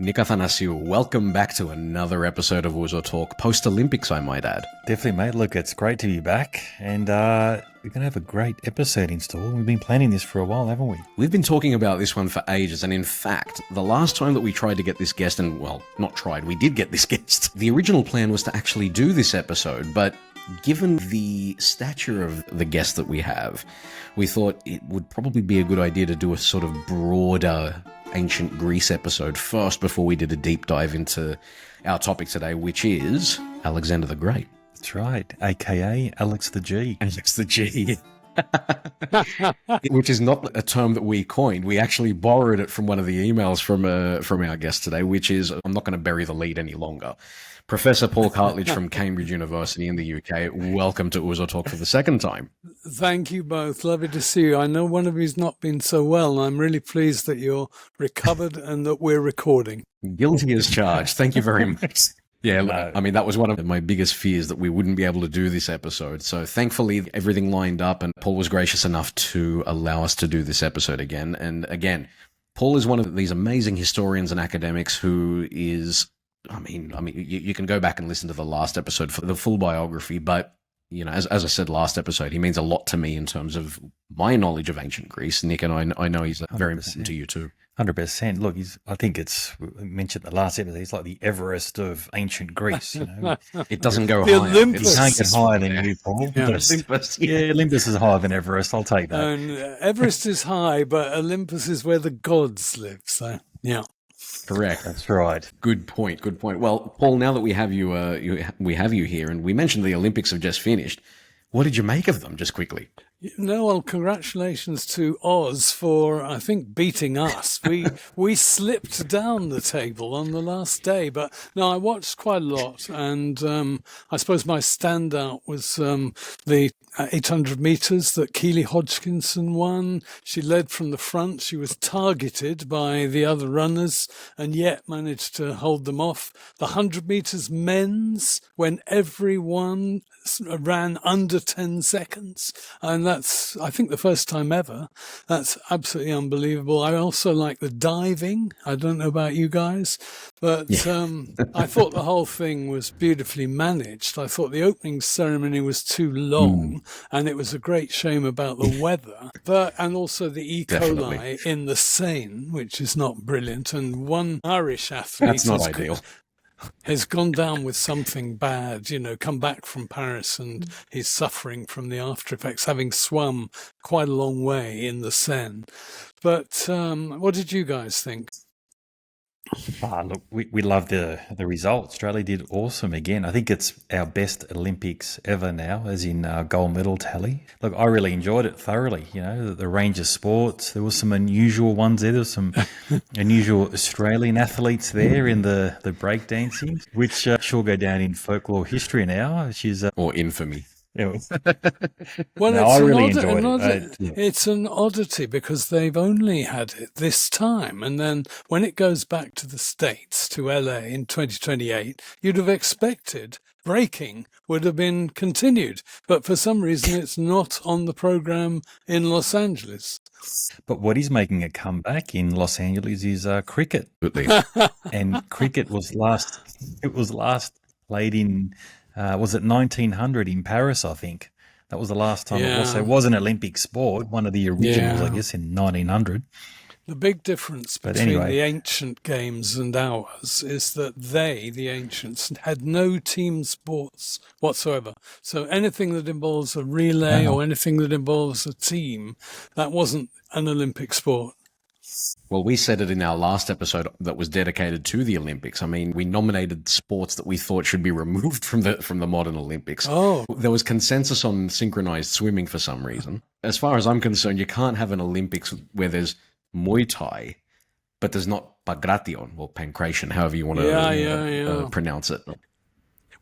Nick Athanasiou, welcome back to another episode of Ouzo Talk, post-Olympics, I might add. Definitely, mate. Look, it's great to be back, and we're going to have a great episode in store. We've been planning this for a while, haven't we? We've been talking about this one for ages, and in fact, the last time that we tried to get this guest, and well, not tried, we did get this guest, the original plan was to actually do this episode, but given the stature of the guest that we have, we thought it would probably be a good idea to do a sort of broader ancient Greece episode first before we did a deep dive into our topic today, which is Alexander the Great. That's right, aka Alex the G. Alex the G. Which is not a term that we coined. We actually borrowed it from one of the emails from our guest today, which is, I'm not going to bury the lead any longer. Professor Paul Cartledge from Cambridge University in the UK, welcome to Ouzo Talk for the second time. Thank you both. Lovely to see you. I know one of you's not been so well, and I'm really pleased that you're recovered and that we're recording. Guilty as charged. Thank you very much. Yeah, I mean, that was one of my biggest fears, that we wouldn't be able to do this episode. So thankfully, everything lined up, and Paul was gracious enough to allow us to do this episode again. And again, Paul is one of these amazing historians and academics who is, I mean, you can go back and listen to the last episode for the full biography, but, you know, as I said last episode, he means a lot to me in terms of my knowledge of ancient Greece. Nick, and I know he's very important to you too. 100%. Look, I think we mentioned the last episode, he's like the Everest of ancient Greece. You know? It doesn't go The higher. Olympus. It can't get higher than you, Paul. Yeah, Olympus. Yeah, Olympus is higher than Everest. I'll take that. And Everest is high, but Olympus is where the gods live. So, yeah. Correct. That's right. Good point. Good point. Well, Paul, now that we have you, we have you here, and we mentioned the Olympics have just finished. What did you make of them, just quickly? No, well, congratulations to Oz for, I think, beating us. We slipped down the table on the last day, but no, I watched quite a lot, and I suppose my standout was the 800 meters that Keely Hodgkinson won. She led from the front. She was targeted by the other runners and yet managed to hold them off. The 100 meters men's, when everyone ran under 10 seconds, and that's, I think, the first time ever. That's absolutely unbelievable. I also like the diving. I don't know about you guys, but I thought the whole thing was beautifully managed. I thought the opening ceremony was too long, and it was a great shame about the weather, and also the E. coli in the Seine, which is not brilliant. And one Irish athlete That's not ideal. Has gone down with something bad, come back from Paris, and he's suffering from the after effects, having swum quite a long way in the Seine. But what did you guys think? Look, we love the result. Australia did awesome again. I think it's our best Olympics ever now, as in gold medal tally. Look, I really enjoyed it thoroughly. The range of sports. There was some unusual ones there. There was some unusual Australian athletes there in the breakdancing, which shall go down in folklore history now. Or infamy. Yeah. Well, no, I really enjoyed it. It's an oddity because they've only had it this time. And then when it goes back to the States, to LA in 2028, you'd have expected breaking would have been continued. But for some reason, it's not on the program in Los Angeles. But what is making a comeback in Los Angeles is cricket. And cricket was last played in... was it 1900 in Paris, I think? That was the last time it was. So it was an Olympic sport, one of the originals, I guess, in 1900. The big difference between the ancient games and ours is that the ancients, had no team sports whatsoever. So anything that involves a relay or anything that involves a team, that wasn't an Olympic sport. Well, we said it in our last episode that was dedicated to the Olympics. I mean, we nominated sports that we thought should be removed from the modern Olympics. Oh. There was consensus on synchronized swimming for some reason. As far as I'm concerned, you can't have an Olympics where there's Muay Thai, but there's not Pagration or pancration, however you want to pronounce it.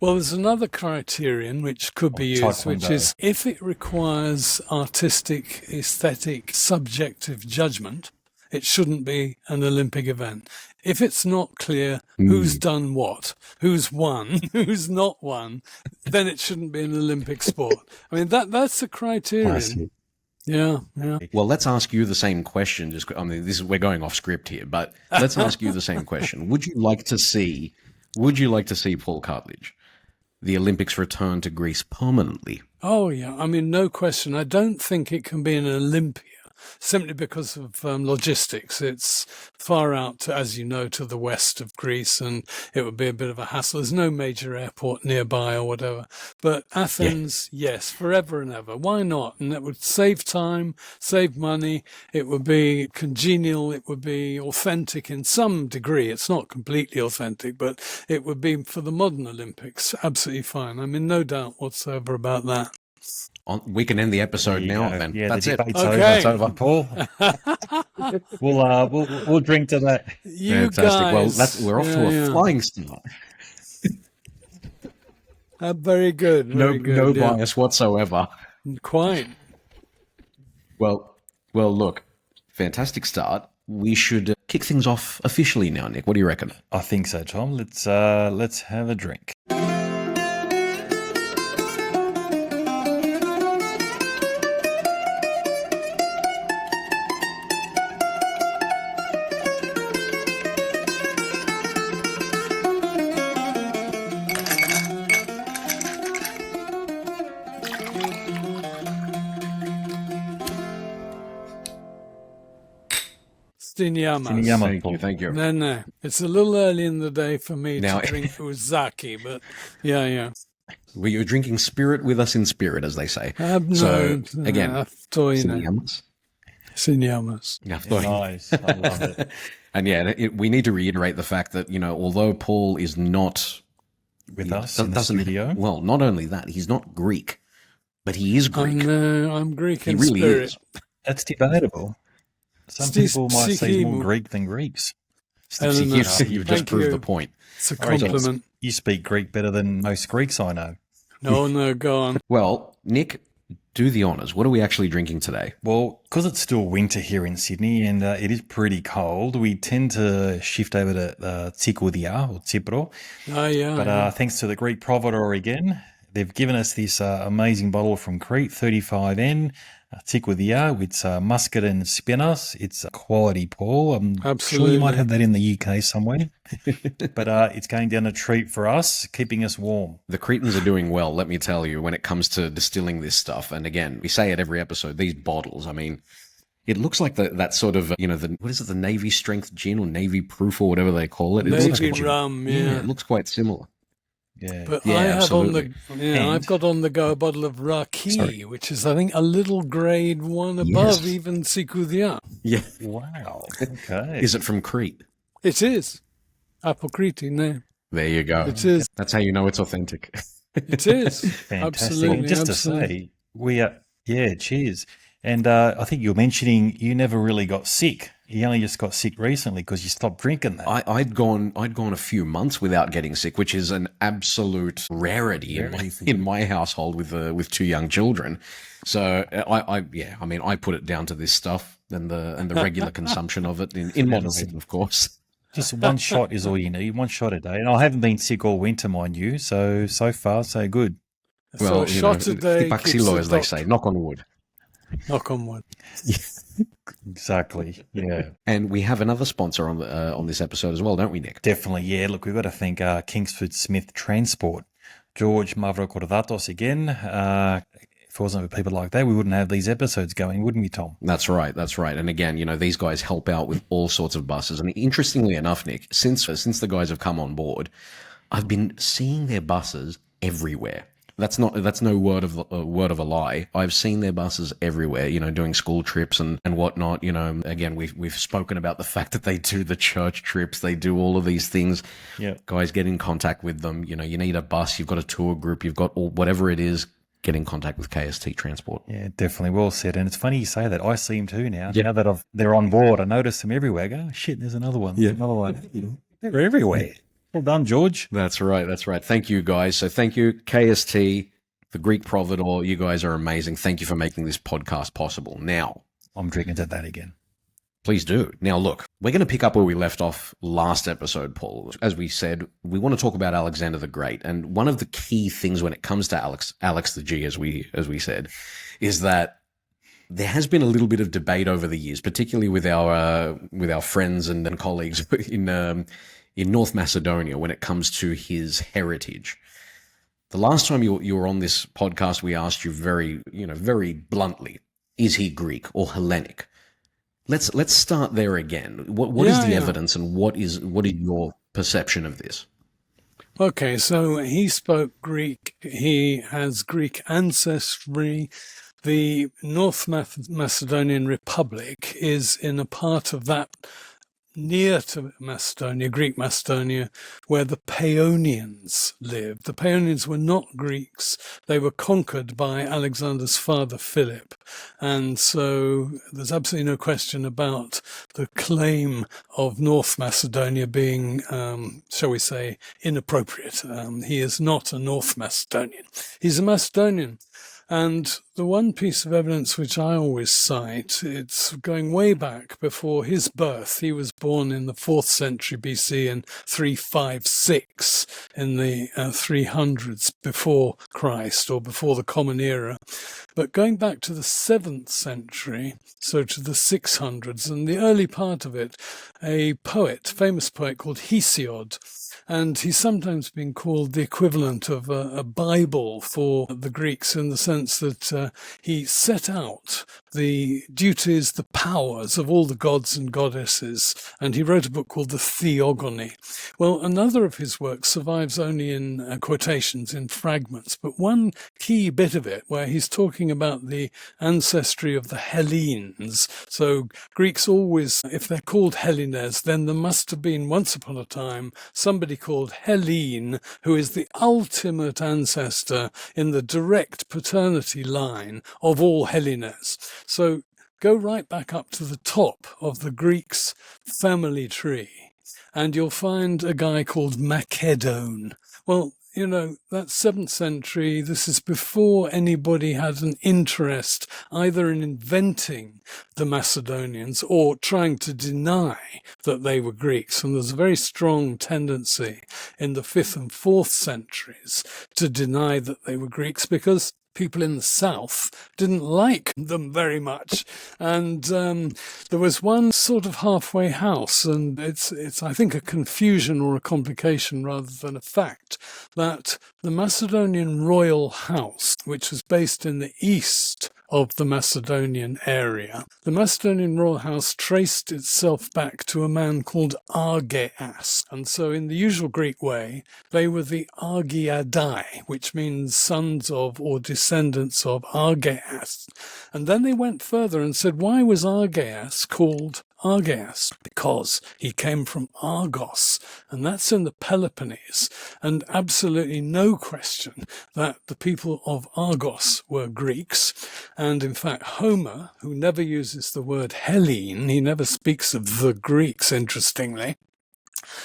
Well, there's another criterion which could be used, which is if it requires artistic, aesthetic, subjective judgment, it shouldn't be an Olympic event. If it's not clear who's done what, who's won, who's not won, then it shouldn't be an Olympic sport. I mean, that's the criterion. Yeah, yeah. Well, let's ask you the same question. We're going off script here, but let's ask you the same question. Would you like to see Paul Cartledge, the Olympics return to Greece permanently? Oh, yeah. I mean, no question. I don't think it can be an Olympia simply because of logistics. It's far out, as you know, to the west of Greece, and it would be a bit of a hassle. There's no major airport nearby or whatever. But Athens, yes, forever and ever. Why not? And it would save time, save money. It would be congenial. It would be authentic in some degree. It's not completely authentic, but it would be, for the modern Olympics, absolutely fine. I mean, no doubt whatsoever about that. We can end the episode now. Then that's it. Okay. That's over, Paul. we'll drink to that. You Fantastic. guys. Well, we're off to a flying start. Very good. Very good. No bias whatsoever. Quite. Well, look, fantastic start. We should kick things off officially now, Nick. What do you reckon? I think so, Tom. Let's have a drink. Stinyamas. Thank you. No. It's a little early in the day for me to drink Uzaki, but yeah. Well, you're drinking spirit with us in spirit, as they say. Again, Stinyamas. Stinyamas. Nice. I love it. And we need to reiterate the fact that, although Paul is not with us in the studio. Well, not only that, he's not Greek, but he is Greek. I'm Greek in really spirit. Is. That's debatable. Some people might say he's more Greek than Greeks. You've just proved the point. It's a compliment. You speak Greek better than most Greeks I know. No, go on. Well, Nick, do the honours. What are we actually drinking today? Well, because it's still winter here in Sydney and it is pretty cold, we tend to shift over to Tsikodia or Tsipro. Oh, yeah. But thanks to the Greek Providore again, they've given us this amazing bottle from Crete, 35N. Tsikodia with muscat and spinas. It's a quality, Paul. I'm Absolutely. sure you might have that in the UK somewhere. But it's going down a treat for us, keeping us warm. The Cretans are doing well, let me tell you, when it comes to distilling this stuff. And again, we say it every episode, these bottles, I mean, it looks like that sort of, what is it, the Navy strength gin or Navy proof or whatever they call it. Navy rum, yeah. It looks quite similar. Yeah. But yeah, I have absolutely. I've got on the go a bottle of Raki, which is, I think, a little grade one above even Tsikodia. Yeah. Wow. Okay. Is it from Crete? It is. Apocriti name. There you go. It is. That's how you know it's authentic. It is. Fantastic. Absolutely. Just to say, we are, cheers. And I think you were mentioning you never really got sick. You only just got sick recently because you stopped drinking that. I'd gone a few months without getting sick, which is an absolute rarity in my household with two young children. So I put it down to this stuff and the regular consumption of it in moderation, of course. Just one shot is all you need, one shot a day. And I haven't been sick all winter, mind you. So far, so good. Well, so a shot a day. Hipaxilo, as they say, knock on wood. Knock on wood. Exactly. Yeah. And we have another sponsor on this episode as well, don't we, Nick? Definitely. Yeah. Look, we've got to thank Kingsford Smith Transport, George Mavrokordatos again. If it wasn't for people like that, we wouldn't have these episodes going, wouldn't we, Tom? That's right. And again, these guys help out with all sorts of buses. And interestingly enough, Nick, since the guys have come on board, I've been seeing their buses everywhere. That's no word of a lie. I've seen their buses everywhere, doing school trips and whatnot. Again, we've spoken about the fact that they do the church trips, they do all of these things. Yeah. Guys, get in contact with them. You need a bus, you've got a tour group, you've got whatever it is. Get in contact with KST Transport. Yeah, definitely. Well said. And it's funny you say that. I see them too now. Yeah. Now that they're on board, I notice them everywhere. I go, oh, shit, there's another one. Yeah. Another one. They're everywhere. Well done, George. That's right. Thank you, guys. So thank you, KST, the Greek Providore. You guys are amazing. Thank you for making this podcast possible. Now, I'm drinking to that again. Please do. Now, look, we're going to pick up where we left off last episode, Paul. As we said, we want to talk about Alexander the Great. And one of the key things when it comes to Alex the G, as we said, is that There has been a little bit of debate over the years, particularly with our friends and colleagues in North Macedonia when it comes to his heritage. The last time you were on this podcast, we asked you very bluntly, is he Greek or Hellenic? Let's start there again. What is the evidence, and what is your perception of this? Okay, so he spoke Greek. He has Greek ancestry. The North Macedonian Republic is in a part of that near to Macedonia, Greek Macedonia, where the Paeonians lived. The Paeonians were not Greeks. They were conquered by Alexander's father, Philip. And so there's absolutely no question about the claim of North Macedonia being, shall we say, inappropriate. He is not a North Macedonian. He's a Macedonian. And the one piece of evidence which I always cite, it's going way back before his birth. He was born in the 4th century BC in 356, in the 300s before Christ, or before the Common Era. But going back to the 7th century, so to the 600s, and the early part of it, a poet, famous poet called Hesiod, and he's sometimes been called the equivalent of a Bible for the Greeks, in the sense that he set out the duties, the powers of all the gods and goddesses, and he wrote a book called the Theogony. Well, another of his works survives only in quotations, in fragments, but one key bit of it where he's talking about the ancestry of the Hellenes. So Greeks always, if they're called Hellenes, then there must have been once upon a time somebody called Hellene, who is the ultimate ancestor in the direct paternity line of all Hellenes. So go right back up to the top of the Greeks' family tree, and you'll find a guy called Macedon. Well, you know, that's 7th century. This is before anybody had an interest either in inventing the Macedonians or trying to deny that they were Greeks. And there's a very strong tendency in the 5th and 4th centuries to deny that they were Greeks, because people in the south didn't like them very much. And there was one sort of halfway house, and it's I think a confusion or a complication rather than a fact, that the Macedonian royal house, which was based in the east of the Macedonian area, the Macedonian royal house traced itself back to a man called Argeas. And so in the usual Greek way, they were the Argeadai, which means sons of or descendants of Argeas. And then they went further and said, why was Argeas called Argeas? Because he came from Argos, and that's in the Peloponnese, and absolutely no question that the people of Argos were Greeks. And in fact, Homer, who never uses the word Hellene, he never speaks of the Greeks, interestingly,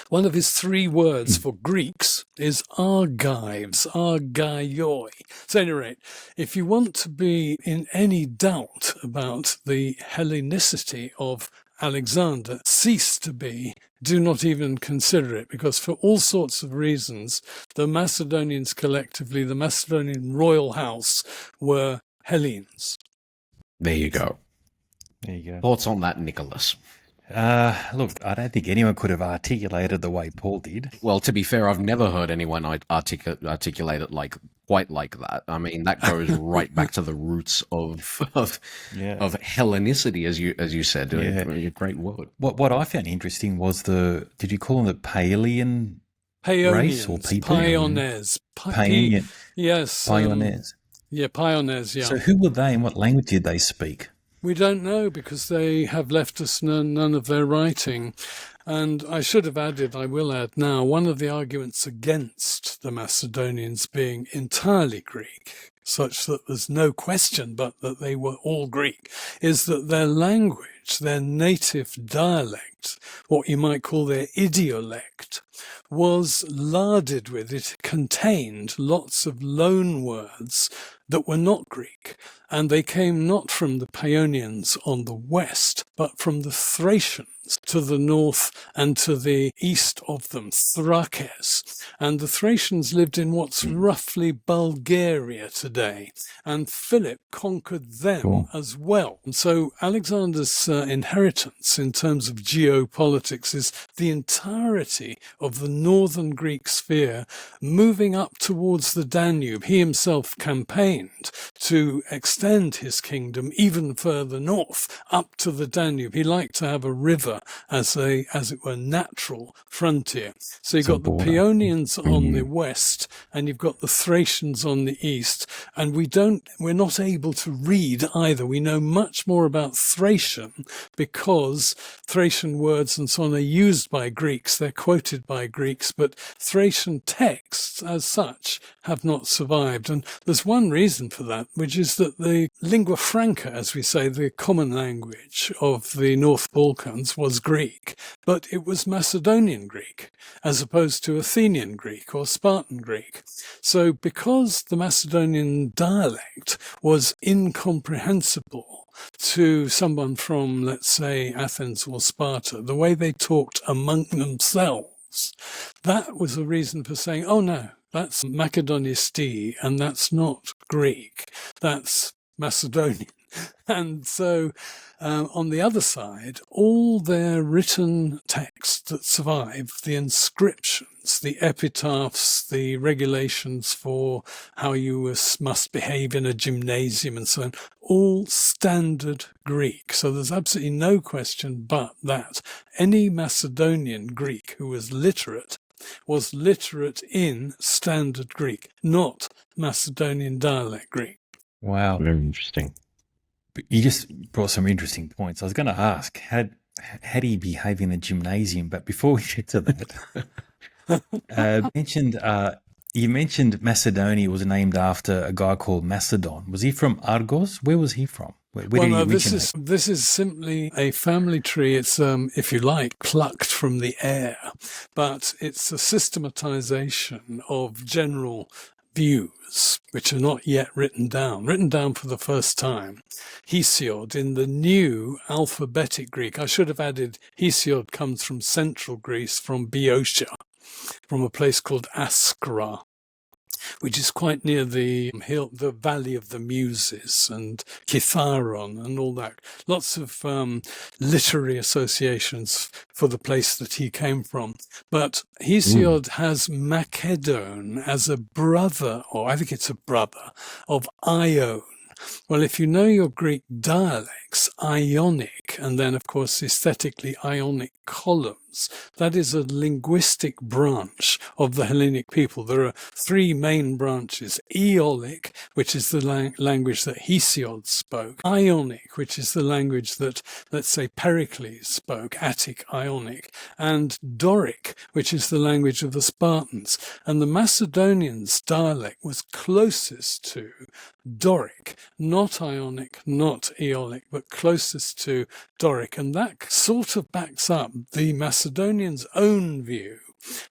one of his 3 words for Greeks is Argives, Argaioi. So at any rate, if you want to be in any doubt about the Hellenicity of Alexander, cease to be, do not even consider it, because for all sorts of reasons, the Macedonians collectively, the Macedonian royal house, were Hellenes. There you go. There you go. Thoughts on that, Nicholas? Look, I don't think anyone could have articulated the way Paul did. Well, to be fair, I've never heard anyone articulate it quite like that. I mean, that goes right back to the roots of Hellenicity, as you said. Yeah. A great word. What I found interesting was did you call them the Paeonian race or people? Paeones. Paeonian. Yes. Paeones. Yeah, Paeones, yeah. So who were they and what language did they speak? We don't know, because they have left us none of their writing. And I should have added, I will add now, one of the arguments against the Macedonians being entirely Greek, such that there's no question but that they were all Greek, is that their language, their native dialect, what you might call their idiolect, was larded with, it contained lots of loan words that were not Greek. And they came not from the Paeonians on the west, but from the Thracians to the north and to the east of them, Thrakes. And the Thracians lived in what's roughly Bulgaria today. And Philip conquered them as well. And so Alexander's inheritance in terms of geopolitics is the entirety of the northern Greek sphere moving up towards the Danube. He himself campaigned to extend his kingdom even further north up to the Danube. He liked to have a river as it were, natural frontier. So you've got the Paeonians on the west, and you've got the Thracians on the east, and we're not able to read either. We know much more about Thracian because Thracian words and so on are used by Greeks. They're quoted by Greeks, but Thracian texts as such have not survived. And there's one reason for that, which is that the lingua franca, as we say, the common language of the North Balkans was Greek, but it was Macedonian Greek as opposed to Athenian Greek or Spartan Greek. So because the Macedonian dialect was incomprehensible to someone from, let's say, Athens or Sparta, the way they talked among themselves, that was a reason for saying, oh no, that's Makedonisti, and that's not Greek, that's Macedonian. And so on the other side, all their written texts that survive, the inscriptions, the epitaphs, the regulations for how you must behave in a gymnasium and so on, all standard Greek. So there's absolutely no question but that any Macedonian Greek who was literate in standard Greek, not Macedonian dialect Greek. Wow. Very interesting. But you just brought some interesting points. I was going to ask, how do you behave in the gymnasium? But before we get to that, you mentioned Macedonia was named after a guy called Macedon. Was he from Argos? Where was he from? Where did he originate? This is simply a family tree. It's, if you like, plucked from the air, but it's a systematization of general views which are not yet written down for the first time. Hesiod in the new alphabetic Greek. I should have added Hesiod comes from central Greece, from Boeotia, from a place called Askra, which is quite near the hill, the Valley of the Muses, and Kitharon and all that. Lots of literary associations for the place that he came from. But Hesiod has Macedon as a brother, or I think it's a brother, of Ione. Well, if you know your Greek dialects, Ionic, and then, of course, aesthetically Ionic columns, that is a linguistic branch of the Hellenic people. There are three main branches: Aeolic, which is the language that Hesiod spoke; Ionic, which is the language that, let's say, Pericles spoke, Attic Ionic; and Doric, which is the language of the Spartans. And the Macedonians' dialect was closest to Doric, not Ionic, not Aeolic, but closest to Doric. And that sort of backs up the Macedonians' own view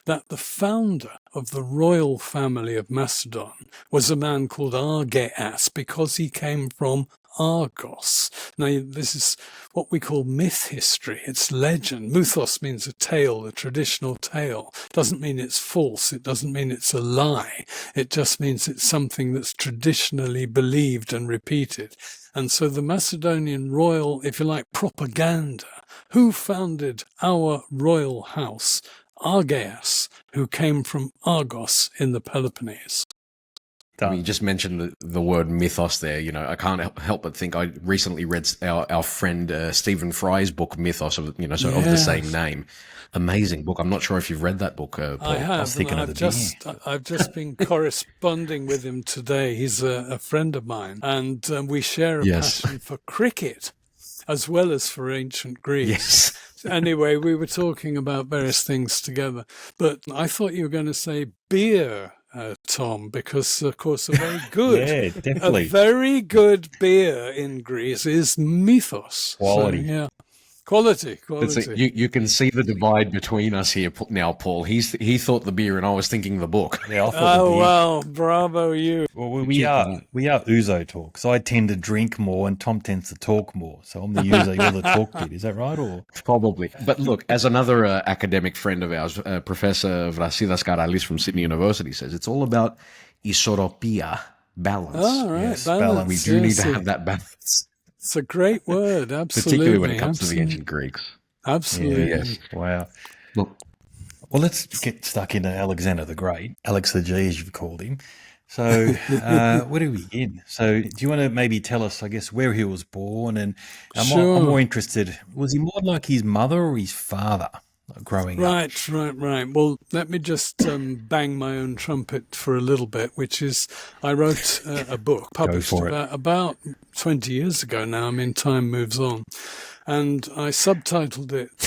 that the founder of the royal family of Macedon was a man called Argeas because he came from Argos. Now, this is what we call myth history. It's legend. Mythos means a tale, a traditional tale. Doesn't mean it's false. It doesn't mean it's a lie. It just means it's something that's traditionally believed and repeated. And so the Macedonian royal, if you like, propaganda, who founded our royal house? Argeas, who came from Argos in the Peloponnese. I mean, you just mentioned the word mythos there. You know, I can't help but think I recently read our friend Stephen Fry's book, Mythos, of the same name. Amazing book. I'm not sure if you've read that book, Paul. I have. I've just been corresponding with him today. He's a friend of mine, and we share a passion for cricket as well as for ancient Greece. Yes. Anyway, we were talking about various things together, but I thought you were going to say beer, Tom, because of course a very good beer in Greece is Mythos. Quality. So, yeah. Quality. You can see the divide between us here now, Paul. He thought the beer, and I was thinking the book. Yeah, I thought Oh, well, bravo you. well, we are Ouzo Talk. So I tend to drink more, and Tom tends to talk more. So I'm the Ouzo, you're the talk kid. Is that right? Or Probably. But look, as another academic friend of ours, Professor Vrasidas Karalis from Sydney University says, it's all about isoropia, balance. Oh, right. Yes, balance. We do need to have that balance. It's a great word, absolutely. Particularly when it comes to the ancient Greeks. Absolutely. Yes. wow. Look, Well, let's get stuck into Alexander the Great, Alex the G, as you've called him. So, where do we begin? So, do you want to maybe tell us, I guess, where he was born? And I'm more interested, was he more like his mother or his father growing up? Right. Well, let me just bang my own trumpet for a little bit, which is I wrote a book published about 20 years ago now. I mean, time moves on. And I subtitled it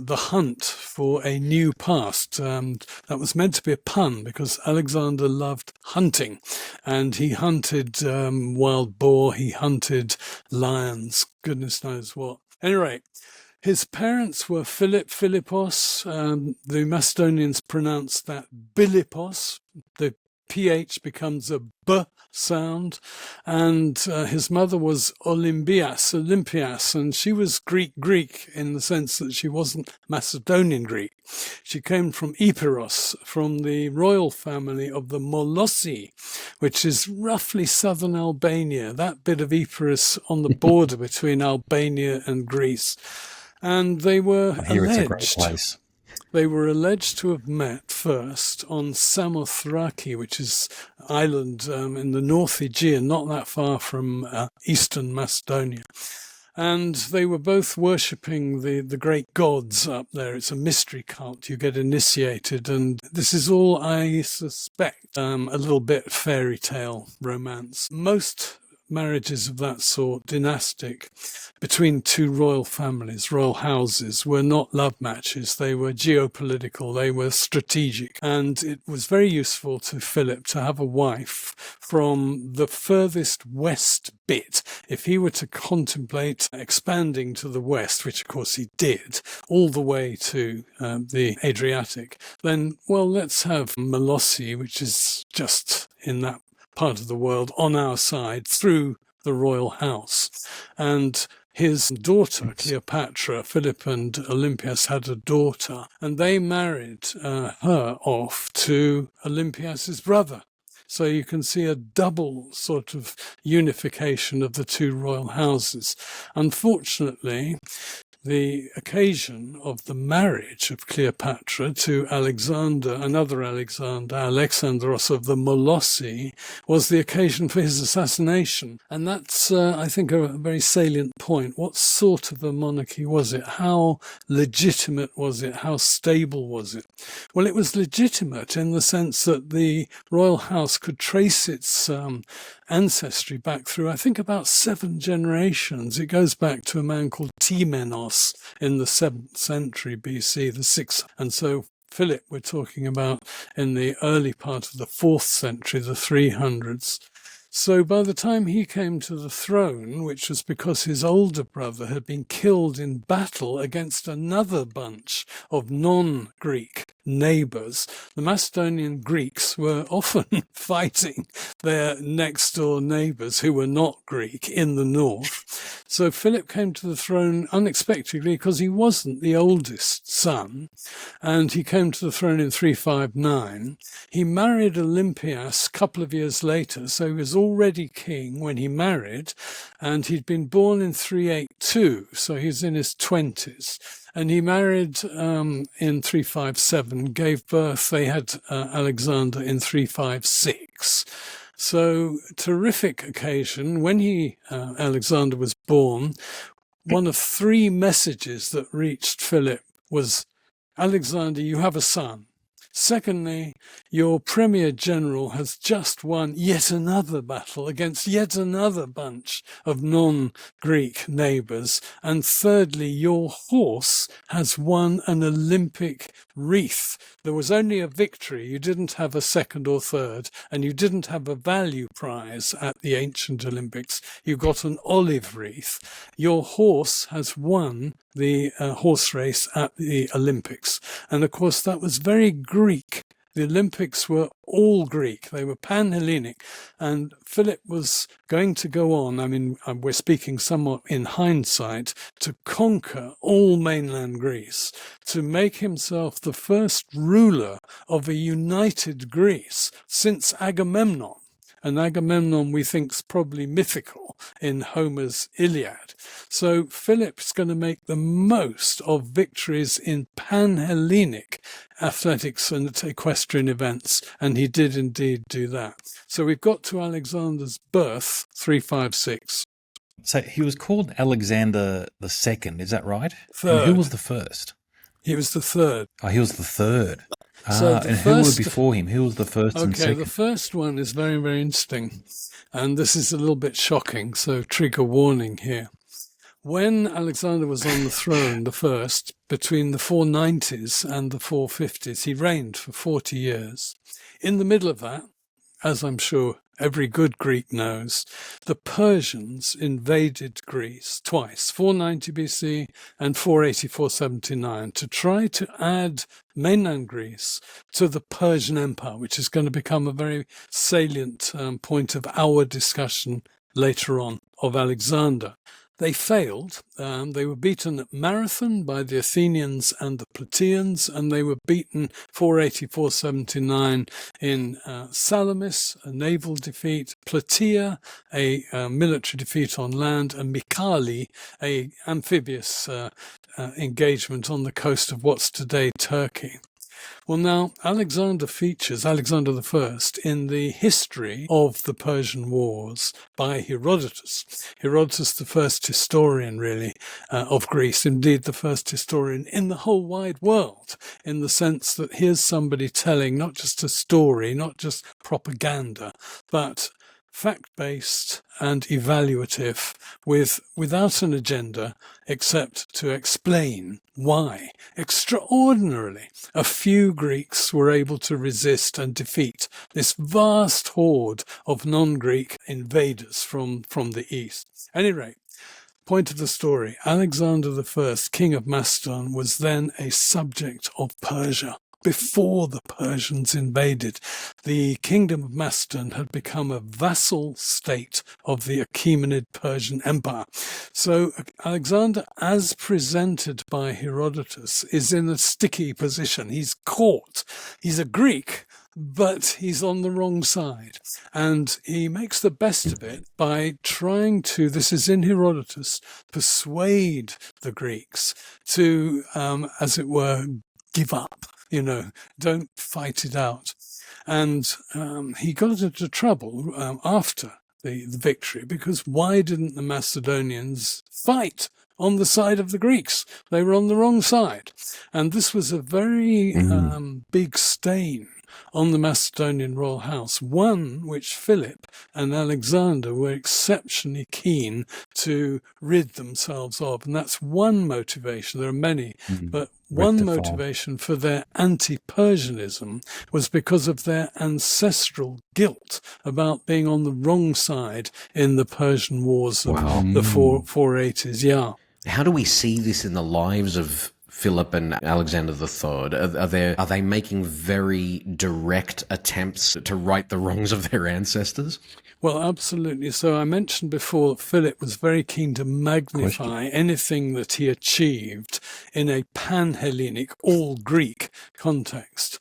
The Hunt for a New Past. That was meant to be a pun because Alexander loved hunting. And he hunted wild boar, he hunted lions, goodness knows what. Anyway, his parents were Philippos. The Macedonians pronounce that Bilippos. The PH becomes a B sound. And his mother was Olympias, and she was Greek in the sense that she wasn't Macedonian Greek. She came from Epirus, from the royal family of the Molossi, which is roughly southern Albania, that bit of Epirus on the border between Albania and Greece. And they were It's a great place. They were alleged to have met first on Samothraki, which is an island in the North Aegean, not that far from eastern Macedonia. And they were both worshipping the great gods up there. It's a mystery cult. You get initiated. And this is all, I suspect, a little bit fairy tale romance. Most marriages of that sort, dynastic, between two royal families, royal houses, were not love matches. They were geopolitical, they were strategic. And it was very useful to Philip to have a wife from the furthest west bit. If he were to contemplate expanding to the west, which of course he did, all the way to the Adriatic, then, well, let's have Molossi, which is just in that part of the world on our side through the royal house. And his daughter, Cleopatra, Philip and Olympias had a daughter, and they married her off to Olympias's brother. So you can see a double sort of unification of the two royal houses. Unfortunately, the occasion of the marriage of Cleopatra to Alexander, another Alexander, Alexandros of the Molossi, was the occasion for his assassination. And that's, I think, a very salient point. What sort of a monarchy was it? How legitimate was it? How stable was it? Well, it was legitimate in the sense that the royal house could trace its ancestry back through, I think, about 7 generations. It goes back to a man called Timenos in the 7th century BC, the 6th. And so Philip, we're talking about in the early part of the 4th century, the 300s. So by the time he came to the throne, which was because his older brother had been killed in battle against another bunch of non-Greek neighbours, the Macedonian Greeks were often fighting their next-door neighbours who were not Greek in the north. So Philip came to the throne unexpectedly because he wasn't the oldest son, and he came to the throne in 359. He married Olympias a couple of years later, so he was already king when he married, and he'd been born in 382, so he's in his 20s. And he married in 357, gave birth, they had Alexander in 356. So, terrific occasion. When Alexander was born, one of 3 messages that reached Philip was, Alexander, you have a son. Secondly, your Premier General has just won yet another battle against yet another bunch of non-Greek neighbours. And thirdly, your horse has won an Olympic wreath. There was only a victory. You didn't have a second or third, and you didn't have a value prize at the ancient Olympics. You got an olive wreath. Your horse has won the horse race at the Olympics. And of course, that was very Greek. The Olympics were all Greek. They were pan-Hellenic. And Philip was going to go on, I mean, we're speaking somewhat in hindsight, to conquer all mainland Greece, to make himself the first ruler of a united Greece since Agamemnon. And Agamemnon, we think, is probably mythical in Homer's Iliad. So Philip's going to make the most of victories in pan-Hellenic athletics and equestrian events, and he did indeed do that. So we've got to Alexander's birth, 356. So he was called Alexander the Second, is that right? Third. And who was the first? He was the third. Oh, he was the third. So and who was before him? Who was the first and second? Okay, the first one is very, very interesting. And this is a little bit shocking, so trigger warning here. When Alexander was on the throne, the first, between the 490s and the 450s, he reigned for 40 years. In the middle of that, as I'm sure every good Greek knows, the Persians invaded Greece twice, 490 BC and 480-479, to try to add mainland Greece to the Persian Empire, which is going to become a very salient point of our discussion later on of Alexander. They failed. They were beaten at Marathon by the Athenians and the Plataeans, and they were beaten 480-479 in Salamis, a naval defeat, Plataea, a military defeat on land, and Mycale, a amphibious engagement on the coast of what's today Turkey. Well, now, Alexander features, Alexander I, in the history of the Persian Wars by Herodotus. Herodotus, the first historian, really, of Greece, indeed the first historian in the whole wide world, in the sense that here's somebody telling not just a story, not just propaganda, but fact-based and evaluative, without an agenda except to explain why, extraordinarily, a few Greeks were able to resist and defeat this vast horde of non-Greek invaders from the east. At any rate, point of the story, Alexander I, king of Macedon, was then a subject of Persia. Before the Persians invaded, the kingdom of Macedon had become a vassal state of the Achaemenid Persian Empire. So Alexander, as presented by Herodotus, is in a sticky position. He's caught. He's a Greek, but he's on the wrong side. And he makes the best of it by trying to, this is in Herodotus, persuade the Greeks to, as it were, give up. Don't fight it out. And he got into trouble after the victory, because why didn't the Macedonians fight on the side of the Greeks? They were on the wrong side. And this was a very big stain on the Macedonian royal house, one which Philip and Alexander were exceptionally keen to rid themselves of. And that's one motivation. There are many, but one motivation for their anti-Persianism was because of their ancestral guilt about being on the wrong side in the Persian wars of the 480s. Yeah. How do we see this in the lives of Philip and Alexander III? Are they making very direct attempts to right the wrongs of their ancestors? Well, absolutely. So I mentioned before that Philip was very keen to magnify anything that he achieved in a pan-Hellenic, all-Greek context.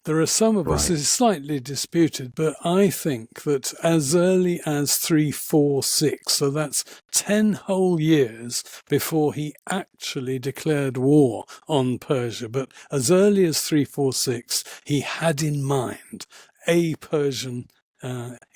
There are some of us, it's slightly disputed, but I think that as early as 346, so that's 10 whole years before he actually declared war on Persia, but as early as 346, he had in mind a Persian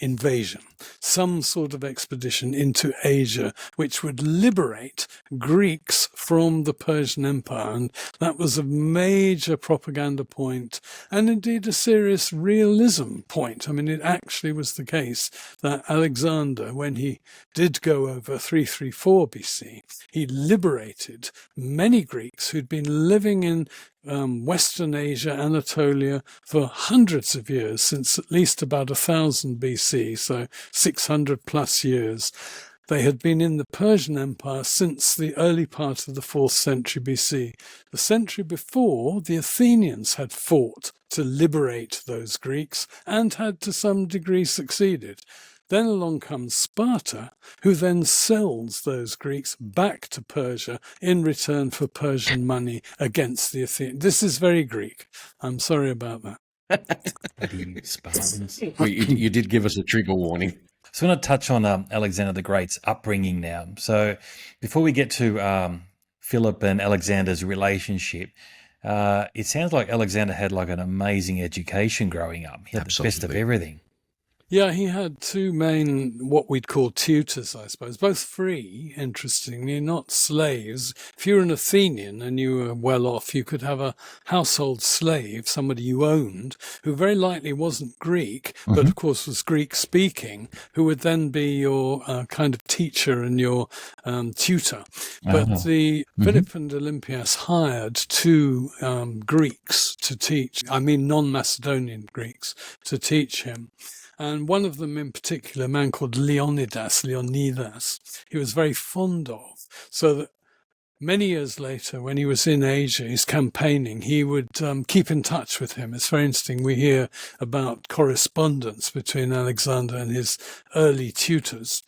invasion, some sort of expedition into Asia, which would liberate Greeks from the Persian Empire. And that was a major propaganda point, and indeed a serious realism point. I mean, it actually was the case that Alexander, when he did go over 334 BC, he liberated many Greeks who'd been living in Western Asia, Anatolia, for hundreds of years, since at least about 1000 BC, so 600 plus years. They had been in the Persian Empire since the early part of the 4th century BC. The century before, the Athenians had fought to liberate those Greeks and had to some degree succeeded. Then along comes Sparta, who then sells those Greeks back to Persia in return for Persian money against the Athenians. This is very Greek. I'm sorry about that. Spartans. Well, you did give us a trigger warning. So I want to touch on Alexander the Great's upbringing now. So before we get to Philip and Alexander's relationship, it sounds like Alexander had like an amazing education growing up. He had the best of everything. Yeah, he had two main, what we'd call tutors, I suppose, both free, interestingly, not slaves. If you were an Athenian and you were well off, you could have a household slave, somebody you owned, who very likely wasn't Greek, but of course was Greek speaking, who would then be your kind of teacher and your tutor. But Philip and Olympias hired two Greeks to teach, non-Macedonian Greeks, to teach him. And one of them in particular, a man called Leonidas, he was very fond of. So that many years later, when he was in Asia, he's campaigning, he would keep in touch with him. It's very interesting. We hear about correspondence between Alexander and his early tutors.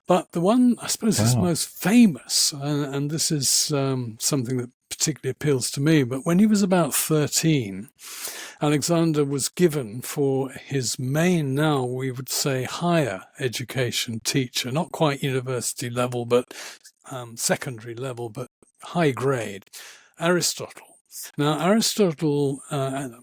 But the one, I suppose, is most famous, and this is something that particularly appeals to me, but when he was about 13, Alexander was given for his main, now we would say higher education teacher, not quite university level, but secondary level, but high grade, Aristotle. Now, Aristotle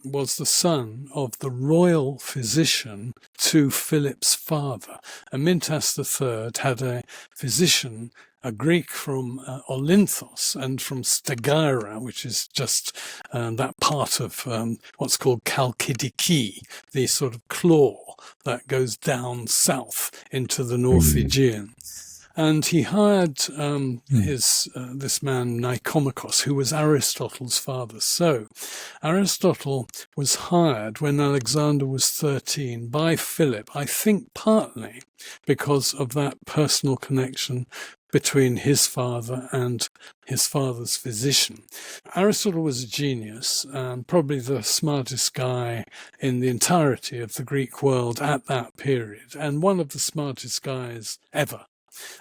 was the son of the royal physician to Philip's father. Amyntas III had a physician, a Greek from Olynthos and from Stagira, which is just that part of what's called Chalkidiki, the sort of claw that goes down south into the North Aegean. And he hired this man, Nicomachus, who was Aristotle's father. So Aristotle was hired when Alexander was 13 by Philip, I think partly because of that personal connection between his father and his father's physician. Aristotle was a genius, probably the smartest guy in the entirety of the Greek world at that period, and one of the smartest guys ever.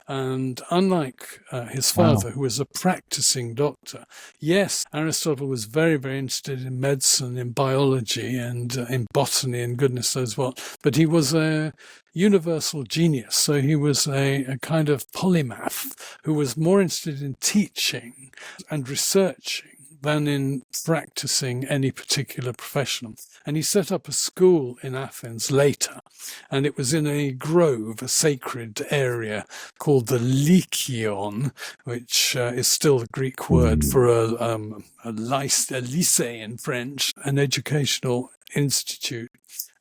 And unlike his father, who was a practicing doctor, yes, Aristotle was very, very interested in medicine, in biology, and in botany, and goodness knows what. But he was a universal genius. So he was a kind of polymath who was more interested in teaching and researching than in practicing any particular profession. And he set up a school in Athens later, and it was in a grove, a sacred area called the Lykion, which is still the Greek word for a lycée in French, an educational institute.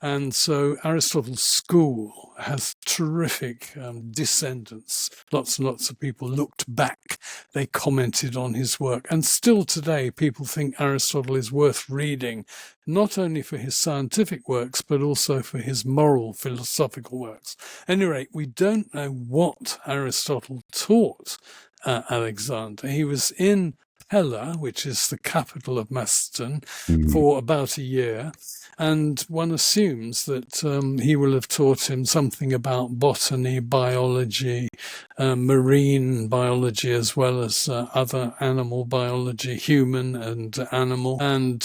And so Aristotle's school has terrific descendants. Lots and lots of people looked back. They commented on his work. And still today, people think Aristotle is worth reading, not only for his scientific works, but also for his moral, philosophical works. At any rate, we don't know what Aristotle taught Alexander. He was in Pella, which is the capital of Macedon, for about a year. And one assumes that he will have taught him something about botany, biology, marine biology, as well as other animal biology, human and animal, and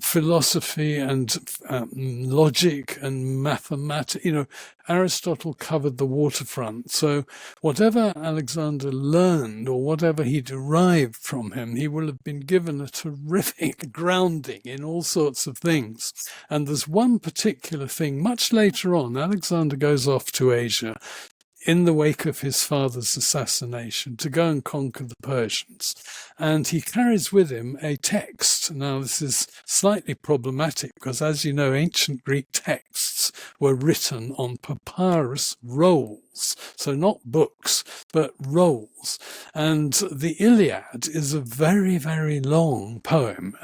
philosophy and logic and mathematics. Aristotle covered the waterfront. So whatever Alexander learned or whatever he derived from him, he will have been given a terrific grounding in all sorts of things. And there's one particular thing, much later on, Alexander goes off to Asia in the wake of his father's assassination to go and conquer the Persians. And he carries with him a text. Now, this is slightly problematic because, as you know, ancient Greek texts were written on papyrus rolls. rolls. So not books, but rolls. And the Iliad is a very, very long poem,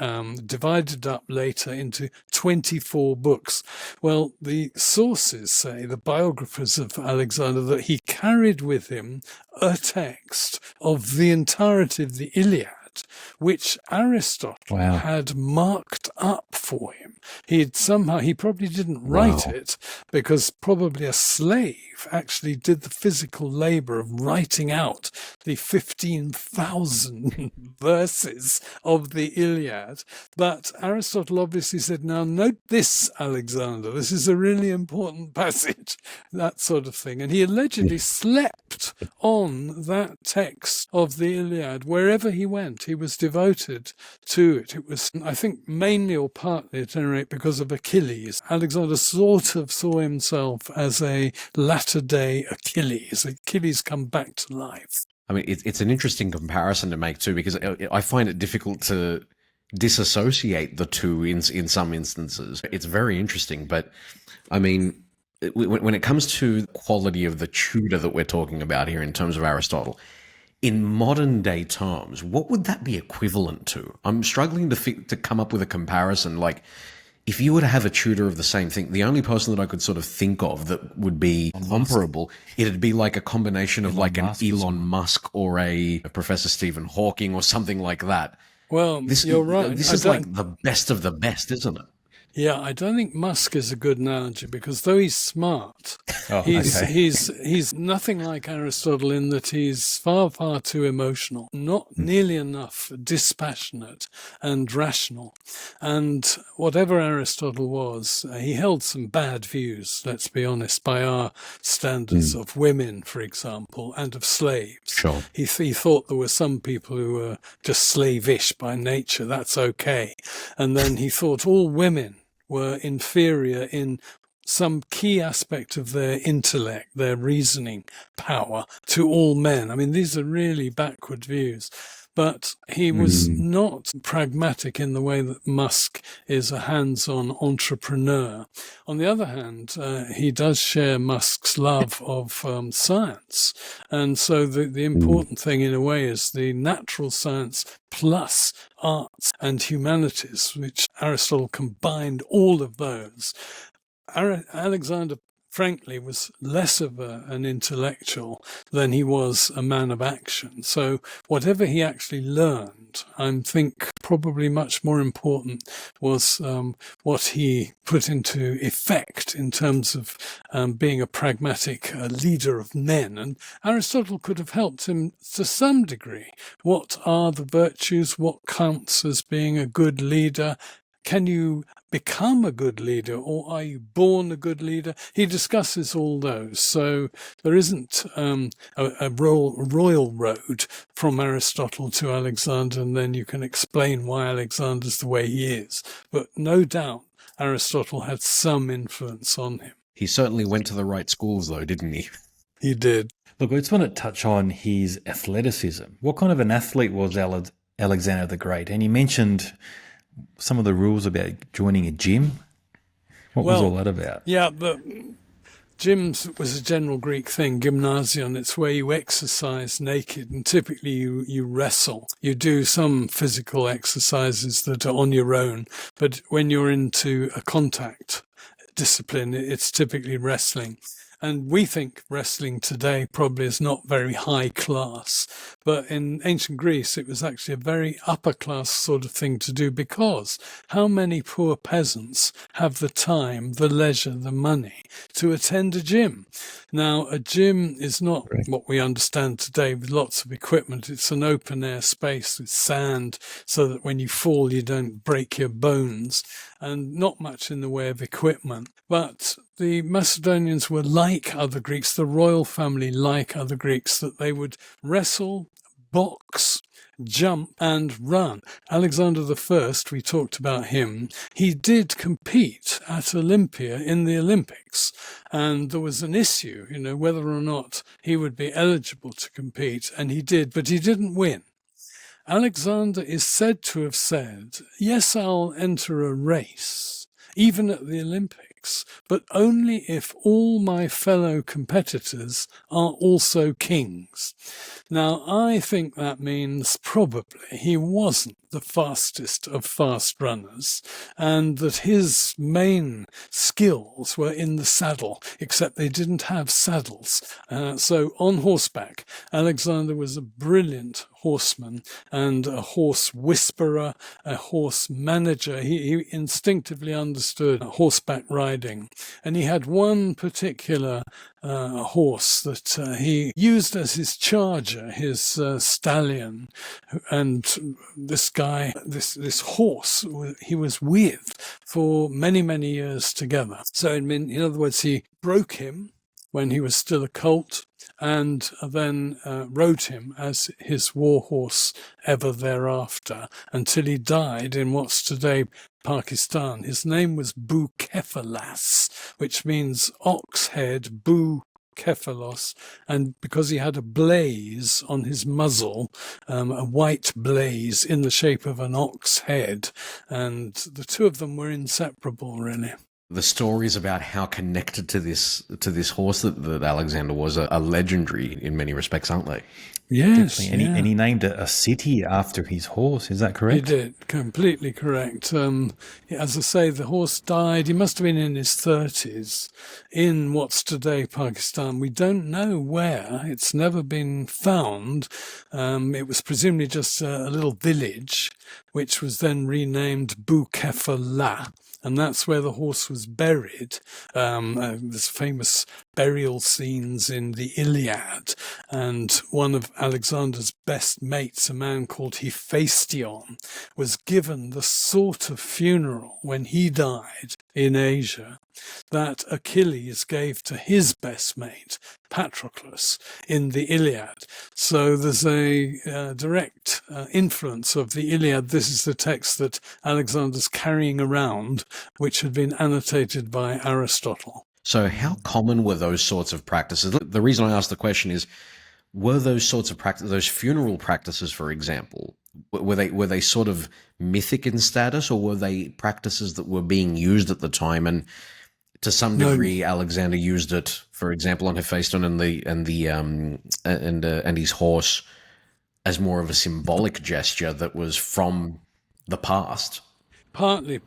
divided up later into 24 books. Well, the sources say, the biographers of Alexander, that he carried with him a text of the entirety of the Iliad, which Aristotle had marked up for him. He probably didn't write it, because probably a slave actually did the physical labor of writing out the 15,000 verses of the Iliad. But Aristotle obviously said, now note this, Alexander, this is a really important passage, that sort of thing. And he allegedly slept on that text of the Iliad wherever he went. He was devoted to it. It was, I think, mainly or partly at any rate because of Achilles. Alexander sort of saw himself as a latter-day Achilles. Achilles come back to life. I mean, it's an interesting comparison to make too, because I find it difficult to disassociate the two in some instances. It's very interesting, but I mean, when it comes to the quality of the tutor that we're talking about here in terms of Aristotle, in modern day terms, what would that be equivalent to? I'm struggling to come up with a comparison. Like, if you were to have a tutor of the same thing, the only person that I could sort of think of that would be comparable, it'd be like a combination of like an Elon Musk or a Professor Stephen Hawking or something like that. Well, you're right. This is like the best of the best, isn't it? Yeah, I don't think Musk is a good analogy, because though he's smart, he's nothing like Aristotle in that he's far, far too emotional, not nearly enough dispassionate and rational. And whatever Aristotle was, he held some bad views, let's be honest, by our standards of women, for example, and of slaves. Sure. He thought there were some people who were just slavish by nature, that's okay. And then he thought all women were inferior in some key aspect of their intellect, their reasoning power, to all men. I mean, these are really backward views. But he was not pragmatic in the way that Musk is a hands-on entrepreneur. On the other hand, he does share Musk's love of science. And so the important thing in a way is the natural science plus arts and humanities, which Aristotle combined all of those. Alexander, frankly, was less of an intellectual than he was a man of action. So whatever he actually learned, I think probably much more important was what he put into effect in terms of being a pragmatic leader of men. And Aristotle could have helped him to some degree. What are the virtues? What counts as being a good leader? Can you become a good leader, or are you born a good leader? He discusses all those. So there isn't a royal road from Aristotle to Alexander, and then you can explain why Alexander's the way he is. But no doubt Aristotle had some influence on him. He certainly went to the right schools, though, didn't he? He did. Look, I just want to touch on his athleticism. What kind of an athlete was Alexander the Great? And he mentioned some of the rules about joining a gym. What was all that about? Yeah, but gyms was a general Greek thing, gymnasion. It's where you exercise naked, and typically you wrestle. You do some physical exercises that are on your own, but when you're into a contact discipline, it's typically wrestling. And we think wrestling today probably is not very high class. But in ancient Greece, it was actually a very upper class sort of thing to do, because how many poor peasants have the time, the leisure, the money to attend a gym? Now, a gym is not what we understand today with lots of equipment. It's an open air space with sand so that when you fall, you don't break your bones, and not much in the way of equipment. But the Macedonians were like other Greeks, the royal family like other Greeks, that they would wrestle, box, jump and run. Alexander I, we talked about him, he did compete at Olympia in the Olympics. And there was an issue, whether or not he would be eligible to compete. And he did, but he didn't win. Alexander is said to have said, yes, I'll enter a race, even at the Olympics, Greeks, but only if all my fellow competitors are also kings. Now, I think that means probably he wasn't the fastest of fast runners, and that his main skills were in the saddle, except they didn't have saddles. So on horseback, Alexander was a brilliant horseman and a horse whisperer, a horse manager. He instinctively understood horseback riding. And he had one particular horse that he used as his charger, his stallion. And this guy, this horse, he was with for many, many years together. So in other words, he broke him when he was still a colt, and then rode him as his war horse ever thereafter until he died in what's today Pakistan. His name was Bucephalas, which means ox head, Cephalos, and because he had a blaze on his muzzle, a white blaze in the shape of an ox head, and the two of them were inseparable, really. The stories about how connected to this horse that Alexander was are legendary in many respects, aren't they? Yes, and he named a city after his horse. Is that correct? He did, completely correct. As I say, the horse died. He must have been in his 30s in what's today Pakistan. We don't know where. It's never been found. It was presumably just a little village, which was then renamed Bucephala. And that's where the horse was buried. There's famous burial scenes in the Iliad. And one of Alexander's best mates, a man called Hephaestion, was given the sort of funeral when he died in Asia that Achilles gave to his best mate, Patroclus, in the Iliad. So there's a direct influence of the Iliad. This is the text that Alexander's carrying around, which had been annotated by Aristotle. So how common were those sorts of practices? The reason I asked the question is, were those sorts of practices, those funeral practices, for example, were they sort of mythic in status, or were they practices that were being used at the time? And to some degree, Alexander used it, for example, on Hephaestion and his horse, as more of a symbolic gesture that was from the past. Partly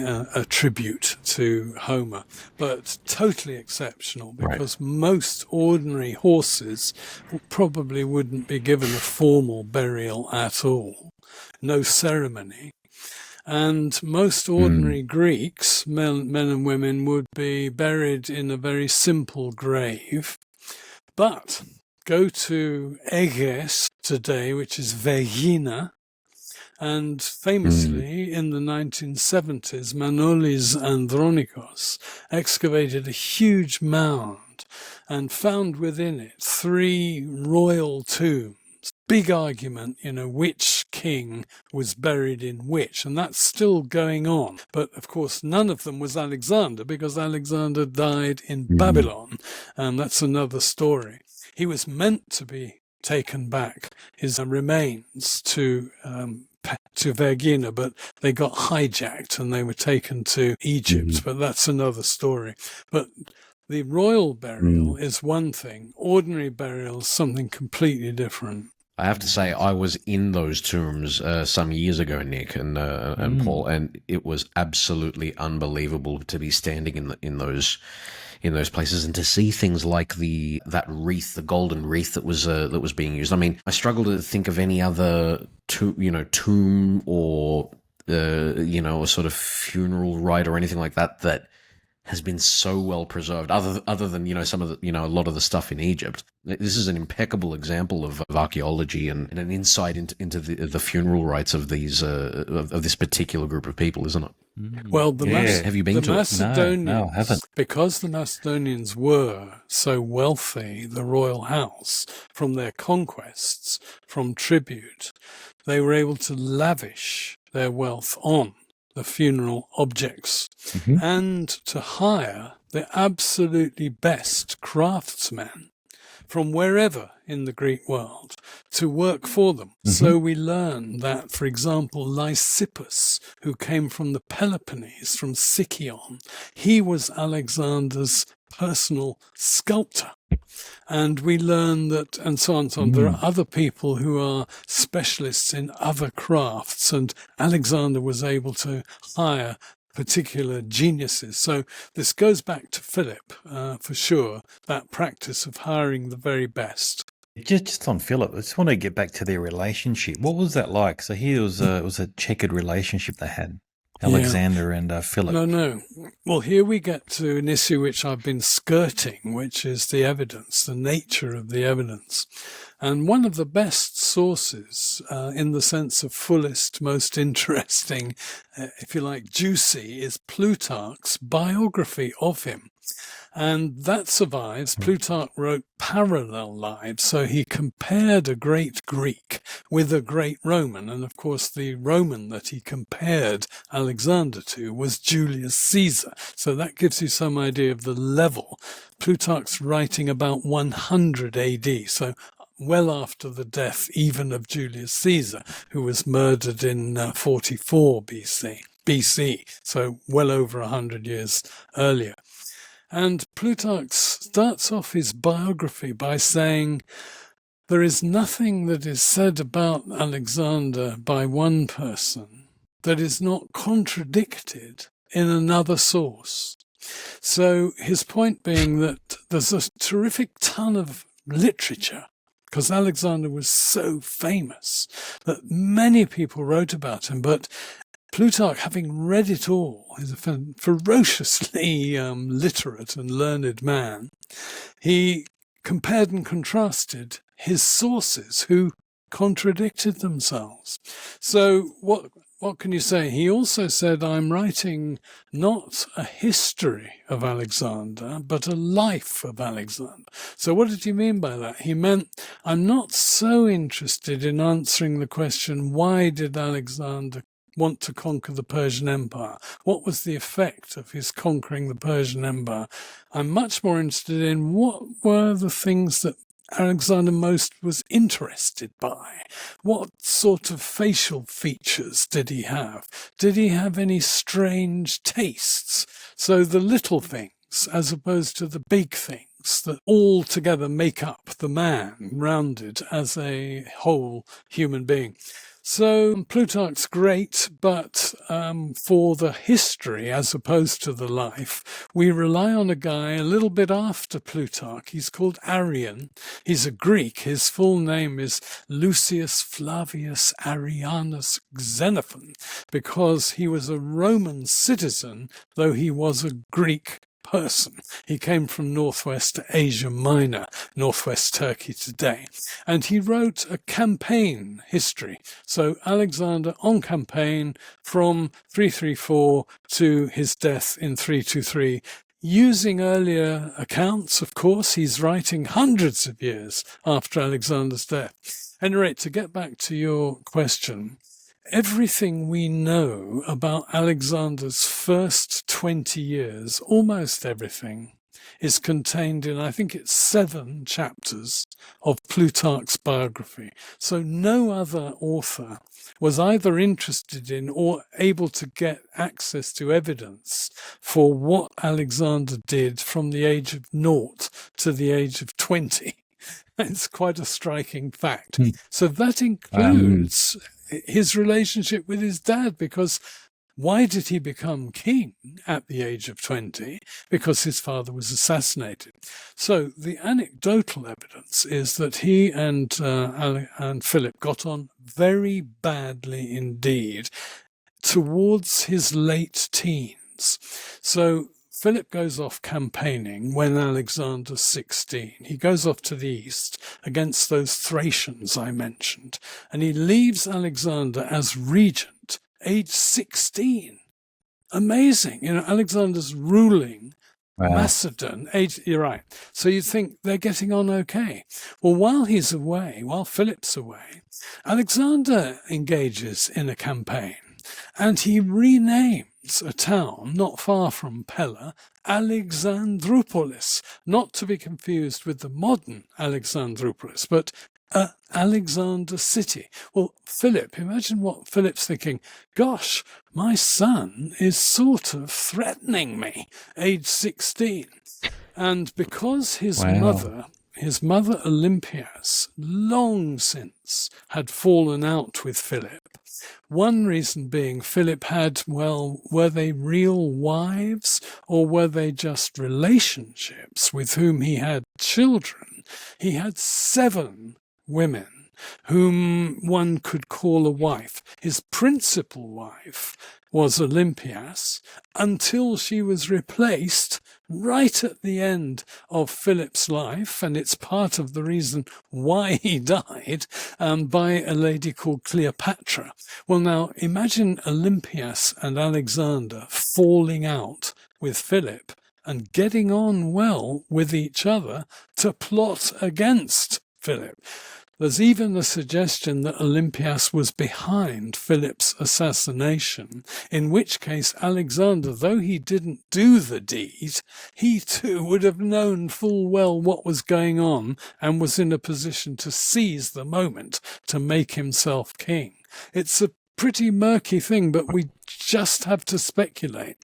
a tribute to Homer, but totally exceptional, because most ordinary horses probably wouldn't be given a formal burial at all, no ceremony. And most ordinary Greeks, men and women, would be buried in a very simple grave. But go to Aeges today, which is Vergina, and famously in the 1970s, Manolis Andronikos excavated a huge mound and found within it 3 royal tombs. Big argument, which king was buried in which, and that's still going on. But of course, none of them was Alexander, because Alexander died in Babylon, and that's another story. He was meant to be taken back, his remains, to Vergina, but they got hijacked and they were taken to Egypt, but that's another story. But the royal burial is one thing, ordinary burial is something completely different. I have to say, I was in those tombs some years ago, Nick and Paul, and it was absolutely unbelievable to be standing in those places and to see things like that wreath, the golden wreath that was being used. I mean, I struggle to think of any other tomb or a sort of funeral rite or anything like that has been so well preserved, other than some of the a lot of the stuff in Egypt. This is an impeccable example of archaeology and an insight into the funeral rites of these of this particular group of people, isn't it? Well, have you been to Macedonians, No, I haven't. Because the Macedonians were so wealthy, the royal house, from their conquests, from tribute, they were able to lavish their wealth on the funeral objects and to hire the absolutely best craftsmen from wherever in the Greek world to work for them. So we learn that, for example, Lysippus, who came from the Peloponnese, from Sicyon, he was Alexander's personal sculptor. And we learn that, and so on, so on. There are other people who are specialists in other crafts, and Alexander was able to hire particular geniuses. So this goes back to Philip, for sure, that practice of hiring the very best. Just on Philip, I just want to get back to their relationship. What was that like? So here it was a checkered relationship they had, Alexander and Philip. No. Well, here we get to an issue which I've been skirting, which is the evidence, the nature of the evidence. And one of the best sources, in the sense of fullest, most interesting, if you like, juicy, is Plutarch's biography of him. And that survives. Plutarch wrote parallel lives, so he compared a great Greek with a great Roman. And of course, the Roman that he compared Alexander to was Julius Caesar. So that gives you some idea of the level. Plutarch's writing about 100 AD, so well after the death even of Julius Caesar, who was murdered in 44 BC, so well over 100 years earlier. And Plutarch starts off his biography by saying, there is nothing that is said about Alexander by one person that is not contradicted in another source. So his point being that there's a terrific ton of literature, because Alexander was so famous that many people wrote about him, but Plutarch, having read it all, is a ferociously literate and learned man. He compared and contrasted his sources who contradicted themselves. So what can you say? He also said, I'm writing not a history of Alexander, but a life of Alexander. So what did he mean by that? He meant, I'm not so interested in answering the question, why did Alexander want to conquer the Persian Empire? What was the effect of his conquering the Persian Empire? I'm much more interested in what were the things that Alexander most was interested by. What sort of facial features did he have? Did he have any strange tastes? So the little things as opposed to the big things that all together make up the man, rounded as a whole human being. So Plutarch's great, but for the history as opposed to the life, we rely on a guy a little bit after Plutarch. He's called Arrian. He's a Greek. His full name is Lucius Flavius Arrianus Xenophon, because he was a Roman citizen, though he was a Greek person. He came from northwest Asia Minor, northwest Turkey today, and he wrote a campaign history. So Alexander on campaign from 334 to his death in 323. Using earlier accounts, of course, he's writing hundreds of years after Alexander's death. At any rate, to get back to your question, everything we know about Alexander's first 20 years, almost everything, is contained in, I think it's 7 chapters of Plutarch's biography. So no other author was either interested in or able to get access to evidence for what Alexander did from the age of 0 to the age of 20. It's quite a striking fact. So that includes his relationship with his dad, because why did he become king at the age of 20? Because his father was assassinated. So the anecdotal evidence is that he and Philip got on very badly indeed towards his late teens. So Philip goes off campaigning when Alexander's 16. He goes off to the east against those Thracians I mentioned, and he leaves Alexander as regent, age 16. Amazing. Alexander's ruling Macedon, you're right. So you think they're getting on okay. Well, while Philip's away, Alexander engages in a campaign, and he renames a town not far from Pella, Alexandroupolis, not to be confused with the modern Alexandroupolis, but Alexander City. Well, Philip, imagine what Philip's thinking. Gosh, my son is sort of threatening me, age 16. And because his mother Olympias, long since had fallen out with Philip, one reason being Philip had, were they real wives or were they just relationships with whom he had children? He had 7 women whom one could call a wife. His principal wife was Olympias until she was replaced right at the end of Philip's life, and it's part of the reason why he died, by a lady called Cleopatra. Well, now, imagine Olympias and Alexander falling out with Philip and getting on well with each other to plot against Philip. There's even the suggestion that Olympias was behind Philip's assassination, in which case Alexander, though he didn't do the deed, he too would have known full well what was going on and was in a position to seize the moment to make himself king. It's a pretty murky thing, but we just have to speculate.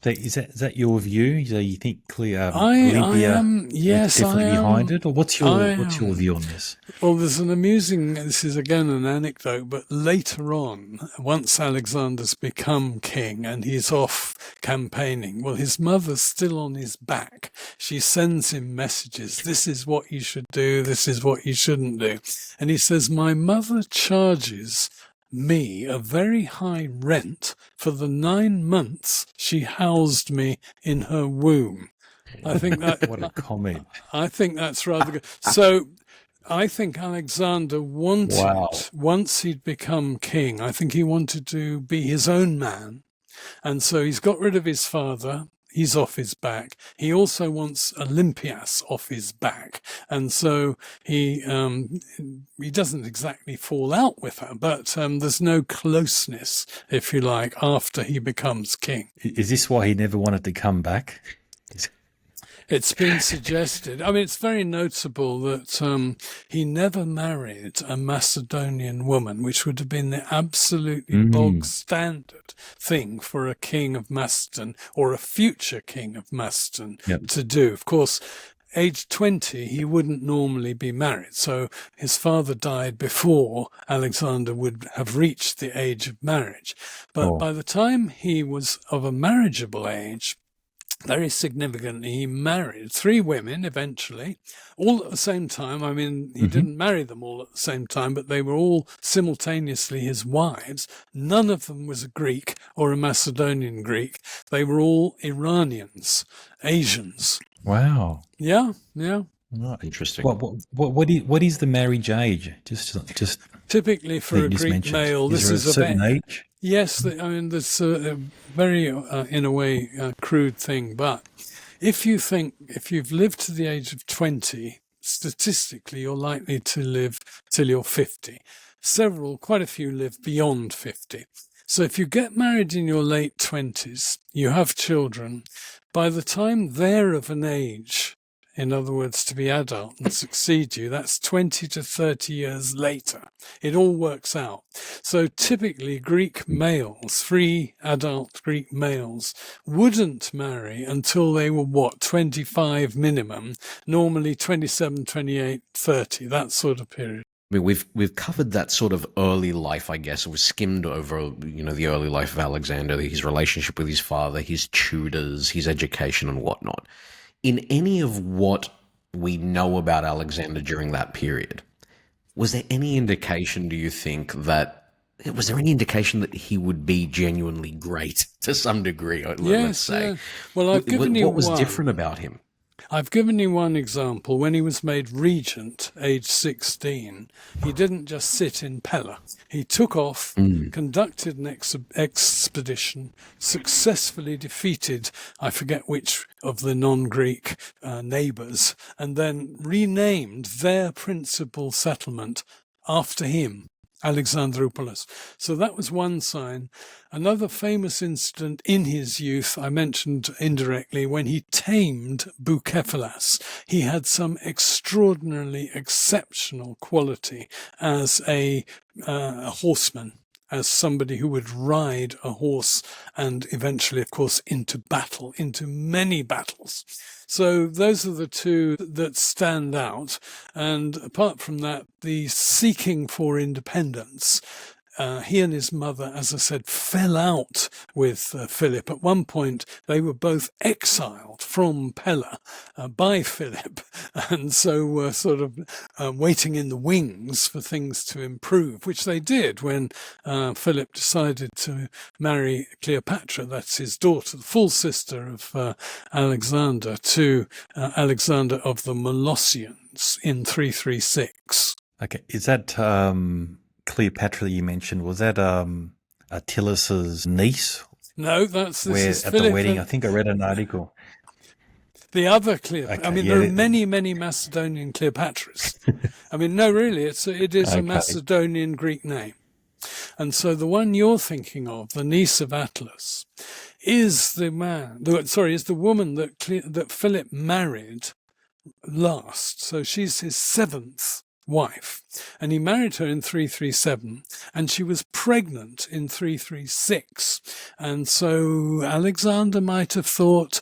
So is that your view? So you think Olympia yes, definitely I am. Behind it, or what's your view on this? Well, there's this is again an anecdote, but later on, once Alexander's become king and he's off campaigning, well, his mother's still on his back. She sends him messages. This is what you should do. This is what you shouldn't do. And he says, my mother charges me a very high rent for the 9 months she housed me in her womb. I think that What a comment. I think that's rather good. So I think Alexander wanted, once he'd become king, I think he wanted to be his own man. And so he's got rid of his father. He's off his back. He also wants Olympias off his back. And so he doesn't exactly fall out with her, but there's no closeness, if you like, after he becomes king. Is this why he never wanted to come back? It's been suggested. I mean, it's very notable that he never married a Macedonian woman, which would have been the absolutely bog standard thing for a king of Macedon or a future king of Macedon to do. Of course, age 20, he wouldn't normally be married. So his father died before Alexander would have reached the age of marriage. But by the time he was of a marriageable age, very significantly, he married 3 women eventually, all at the same time. I mean, he didn't marry them all at the same time, but they were all simultaneously his wives. None of them was a Greek or a Macedonian Greek. They were all Iranians, Asians. Wow. Yeah. Right. Interesting. What is the marriage age? Just typically for a Greek male, this is a certain age. Yes, I mean, there's a very, in a way, crude thing. But if you've lived to the age of 20, statistically, you're likely to live till you're 50. Quite a few live beyond 50. So if you get married in your late 20s, you have children, by the time they're of an age, in other words, to be adult and succeed you, that's 20 to 30 years later. It all works out. So typically Greek males, free adult Greek males, wouldn't marry until they were, 25 minimum, normally 27, 28, 30, that sort of period. I mean, we've covered that sort of early life, I guess. We've skimmed over, the early life of Alexander, his relationship with his father, his tutors, his education and whatnot. In any of what we know about Alexander during that period, was there any indication, do you think, that he would be genuinely great to some degree, let's say? Yeah. Well, I've given you what was different about him? I've given you one example. When he was made regent, age 16, he didn't just sit in Pella. He took off, conducted an expedition, successfully defeated, I forget which of the non-Greek neighbours, and then renamed their principal settlement after him, Alexandroupolis. So that was one sign. Another famous incident in his youth, I mentioned indirectly, when he tamed Bucephalus. He had some extraordinarily exceptional quality as a horseman, as somebody who would ride a horse and eventually, of course, into battle, into many battles. So those are the two that stand out. And apart from that, the seeking for independence. He and his mother, as I said, fell out with Philip. At one point, they were both exiled from Pella by Philip, and so were sort of waiting in the wings for things to improve, which they did when Philip decided to marry Cleopatra, that's his daughter, the full sister of Alexander, to Alexander of the Molossians in 336. Okay, is that Cleopatra that you mentioned, was that Attilas's niece? No, this is at Philip the wedding. I think I read an article. The other Cleopatra. Okay, I mean, there are many Macedonian Cleopatras. I mean, no, really, it is a Macedonian Greek name. And so the one you're thinking of, the niece of Atlas, is the woman that Philip married last. So she's his seventh wife, and he married her in 337, and she was pregnant in 336, and so Alexander might have thought,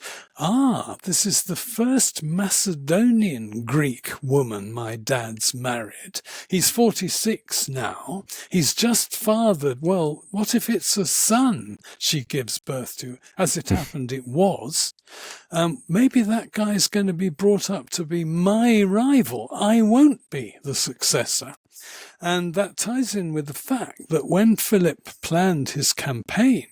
this is the first Macedonian Greek woman my dad's married. He's 46 now. He's just fathered. Well, what if it's a son she gives birth to? As it happened, it was. Maybe that guy's going to be brought up to be my rival. I won't be the successor. And that ties in with the fact that when Philip planned his campaign,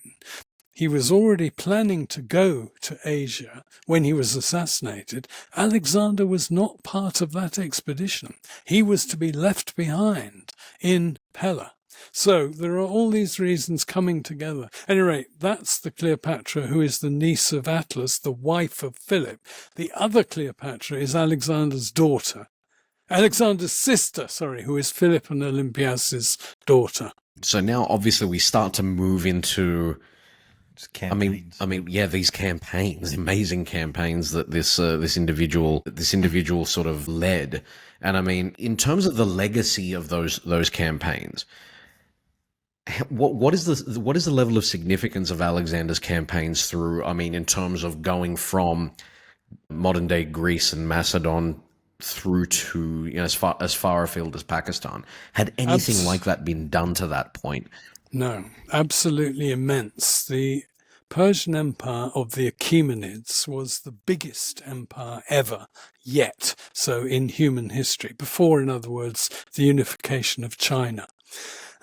he was already planning to go to Asia when he was assassinated. Alexander was not part of that expedition. He was to be left behind in Pella. So there are all these reasons coming together. At any rate, that's the Cleopatra who is the niece of Atlas, the wife of Philip. The other Cleopatra is Alexander's daughter. Alexander's sister, who is Philip and Olympias' daughter. So now, obviously, we start to move into, these campaigns, amazing campaigns that this individual sort of led. And I mean, in terms of the legacy of those campaigns, what is the level of significance of Alexander's campaigns through? I mean, in terms of going from modern day Greece and Macedon through to as far afield as Pakistan. Had anything like that been done to that point? No, absolutely immense. The Persian Empire of the Achaemenids was the biggest empire ever yet, so in human history, before, in other words, the unification of China.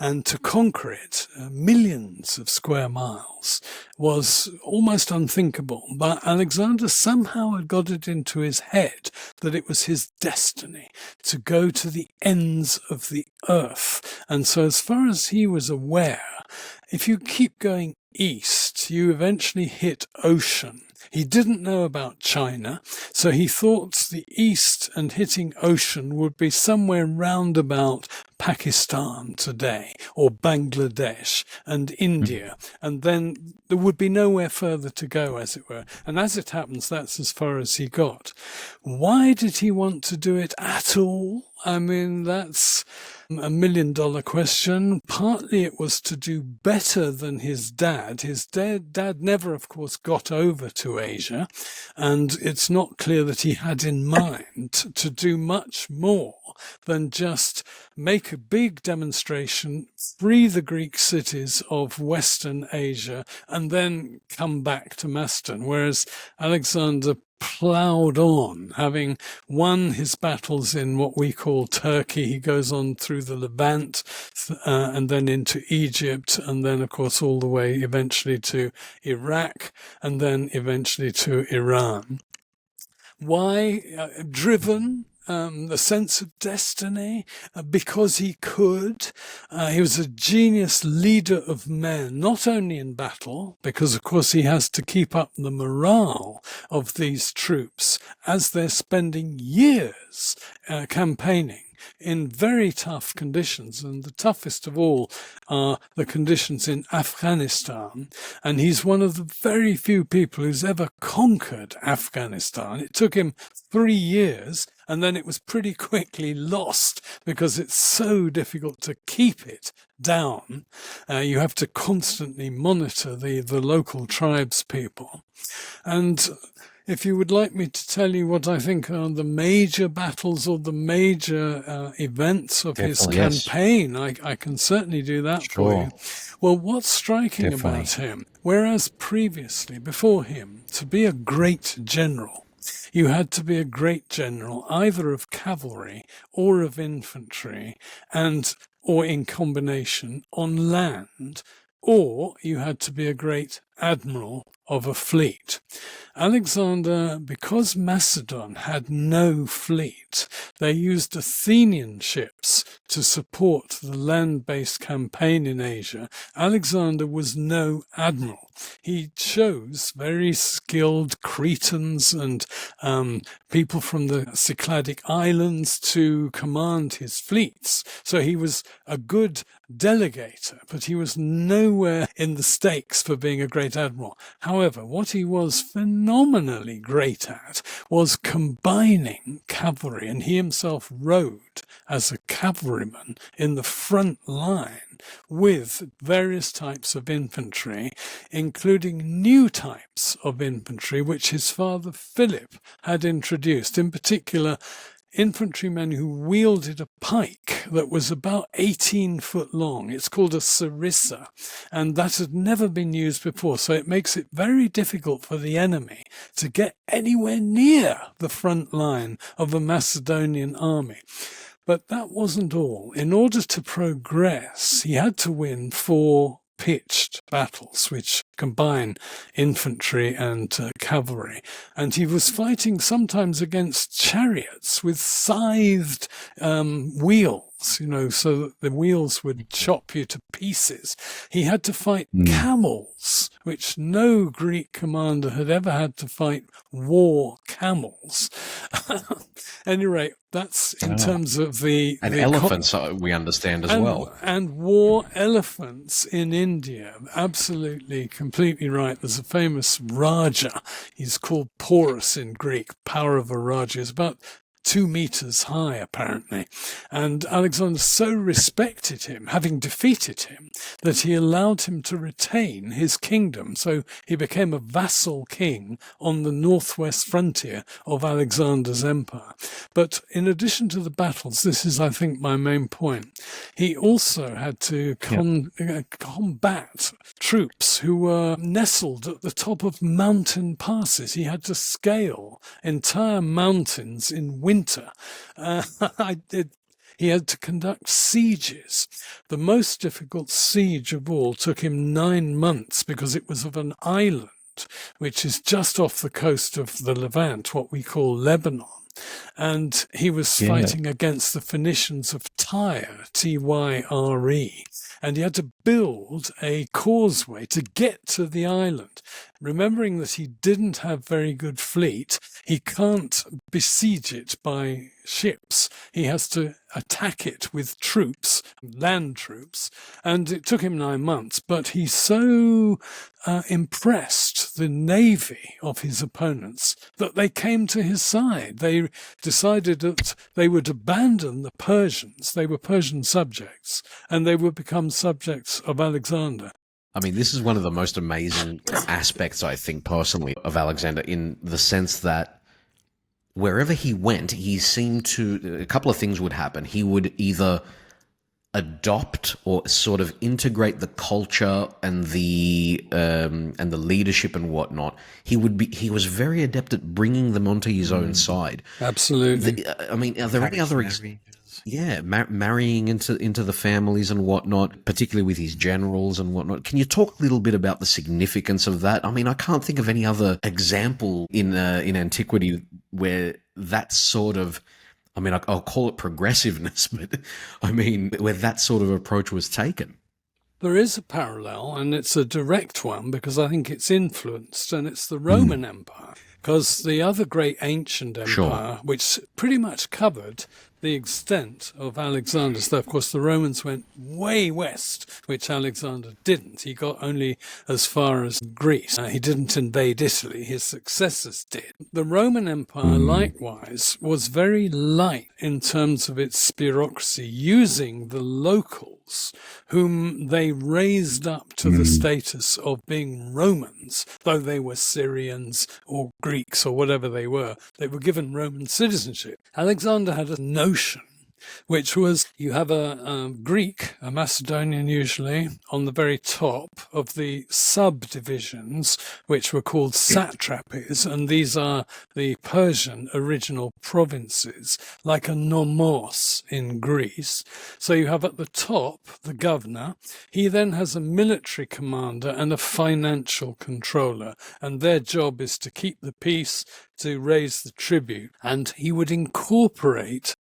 And to conquer it, millions of square miles, was almost unthinkable. But Alexander somehow had got it into his head that it was his destiny to go to the ends of the earth. And so as far as he was aware, if you keep going east, you eventually hit ocean. He didn't know about China, so he thought the east and hitting ocean would be somewhere round about Pakistan today, or Bangladesh and India, and then there would be nowhere further to go, as it were. And as it happens, that's as far as he got. Why did he want to do it at all? I mean, that's $1 million question. Partly it was to do better than his dad. His dad never, of course, got over to Asia, and it's not clear that he had in mind to do much more than just make a big demonstration, free the Greek cities of Western Asia, and then come back to Macedon, whereas Alexander ploughed on, having won his battles in what we call Turkey. He goes on through the Levant and then into Egypt, and then, of course, all the way eventually to Iraq, and then eventually to Iran. Why? Driven. The sense of destiny, because he could. He was a genius leader of men, not only in battle, because of course he has to keep up the morale of these troops as they're spending years campaigning. in very tough conditions, and the toughest of all are the conditions in Afghanistan. And he's one of the very few people who's ever conquered Afghanistan. It took him 3 years, and then it was pretty quickly lost because it's so difficult to keep it down. You have to constantly monitor the local tribes people. And if you would like me to tell you what I think are the major battles or the major events of his campaign, I can certainly do that for you. Well, what's striking about him, whereas previously, before him, to be a great general, you had to be a great general, either of cavalry or of infantry, or in combination on land, or you had to be a great admiral of a fleet. Alexander, because Macedon had no fleet, they used Athenian ships to support the land-based campaign in Asia. Alexander was no admiral. He chose very skilled Cretans and people from the Cycladic islands to command his fleets. So he was a good delegator, but he was nowhere in the stakes for being a great admiral. However, what he was phenomenally great at was combining cavalry, and he himself rode as a cavalryman in the front line with various types of infantry, including new types of infantry which his father Philip had introduced, in particular infantrymen who wielded a pike that was about 18 foot long. It's called a sarissa, and that had never been used before, so it makes it very difficult for the enemy to get anywhere near the front line of a Macedonian army. But that wasn't all. In order to progress, he had to win 4 pitched battles, which combine infantry and cavalry. And he was fighting sometimes against chariots with scythed wheels, so that the wheels would chop you to pieces. He had to fight camels, which no Greek commander had ever had to fight war camels. At any rate, that's in terms of the elephants, we understand as well. And war elephants in India. Absolutely, completely right. There's a famous Raja. He's called Porus in Greek. Power of a Raja is about 2 meters high, apparently. And Alexander so respected him, having defeated him, that he allowed him to retain his kingdom. So he became a vassal king on the northwest frontier of Alexander's empire. But in addition to the battles, this is, I think, my main point, he also had to combat troops who were nestled at the top of mountain passes. He had to scale entire mountains in winter. He had to conduct sieges. The most difficult siege of all took him 9 months because it was of an island, which is just off the coast of the Levant, what we call Lebanon. And he was fighting against the Phoenicians of Tyre, Tyre, and he had to build a causeway to get to the island. Remembering that he didn't have very good fleet, he can't besiege it by ships. He has to attack it with troops, land troops, and it took him 9 months, but he so impressed the navy of his opponents that they came to his side. They decided that they would abandon the Persians. They were Persian subjects, and they would become subjects of Alexander. I mean, this is one of the most amazing aspects, I think, personally, of Alexander, in the sense that wherever he went, he seemed to, a couple of things would happen. He would either adopt or sort of integrate the culture and the leadership and whatnot. He was very adept at bringing them onto his own side. Absolutely. I mean, are there any other marrying into the families and whatnot, particularly with his generals and whatnot? Can you talk a little bit about the significance of that? I mean, I can't think of any other example in antiquity where that sort of, I mean, I'll call it progressiveness, but I mean, where that sort of approach was taken. There is a parallel, and it's a direct one because I think it's influenced, and it's the Roman Empire. because the other great ancient empire, which pretty much covered the extent of Alexander's, though of course the Romans went way west, which Alexander didn't. He got only as far as Greece. He didn't invade Italy. His successors did. The Roman Empire, likewise, was very light in terms of its bureaucracy, using the locals, whom they raised up to the status of being Romans, though they were Syrians or Greeks or whatever they were. They were given Roman citizenship. Alexander had a notion, which was you have a Greek, a Macedonian usually, on the very top of the subdivisions, which were called satrapies, and these are the Persian original provinces, like a nomos in Greece. So you have at the top the governor. He then has a military commander and a financial controller, and their job is to keep the peace, to raise the tribute, and he would incorporate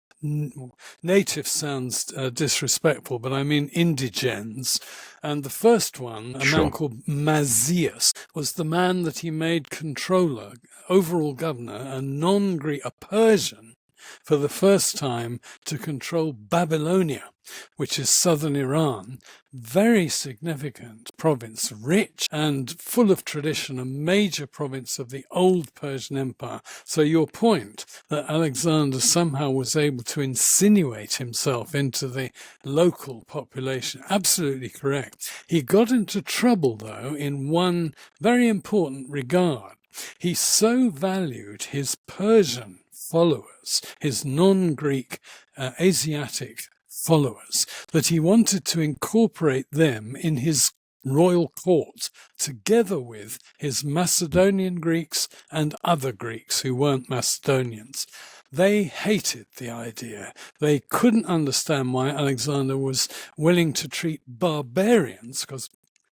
native sounds disrespectful, but I mean indigens. And the first one, a man called Mazias, was the man that he made controller, overall governor, a non-Greek, a Persian, for the first time to control Babylonia, which is southern Iran. Very significant province, rich and full of tradition, a major province of the old Persian Empire. So your point that Alexander somehow was able to insinuate himself into the local population, absolutely correct. He got into trouble, though, in one very important regard. He so valued his Persian followers, his non-Greek Asiatic followers, that he wanted to incorporate them in his royal court, together with his Macedonian Greeks and other Greeks who weren't Macedonians. They hated the idea. They couldn't understand why Alexander was willing to treat barbarians, because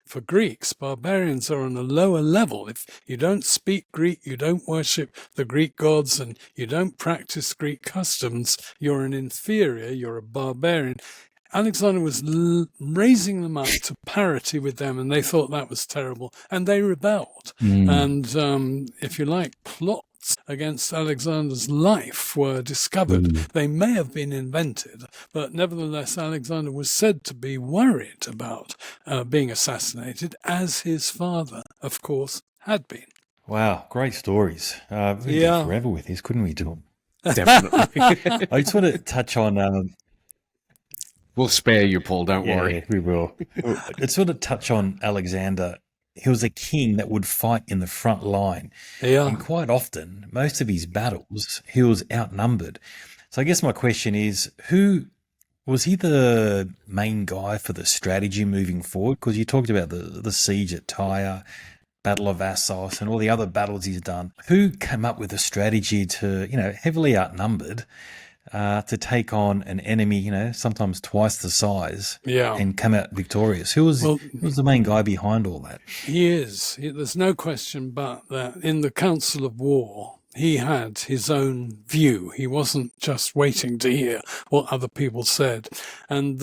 for Greeks, barbarians are on a lower level. If you don't speak Greek, you don't worship the Greek gods, and you don't practice Greek customs, you're an inferior, you're a barbarian. Alexander was raising them up to parity with them, and they thought that was terrible, and they rebelled. And if you like, plots against Alexander's life were discovered. They may have been invented, but nevertheless, Alexander was said to be worried about being assassinated, as his father, of course, had been. Wow, great stories. We'd go forever with this, couldn't we, Tom? Definitely. I just want to touch on... We'll spare you, Paul, don't worry. We will. I just want to touch on Alexander. He was a king that would fight in the front line. Yeah. And quite often, most of his battles, he was outnumbered. So I guess my question is, was he the main guy for the strategy moving forward? Because you talked about the siege at Tyre, Battle of Assos, and all the other battles he's done. Who came up with a strategy to, heavily outnumbered, to take on an enemy, sometimes twice the size, and come out victorious? Who was the main guy behind all that? He is. There's no question but that in the Council of War, he had his own view. He wasn't just waiting to hear what other people said. And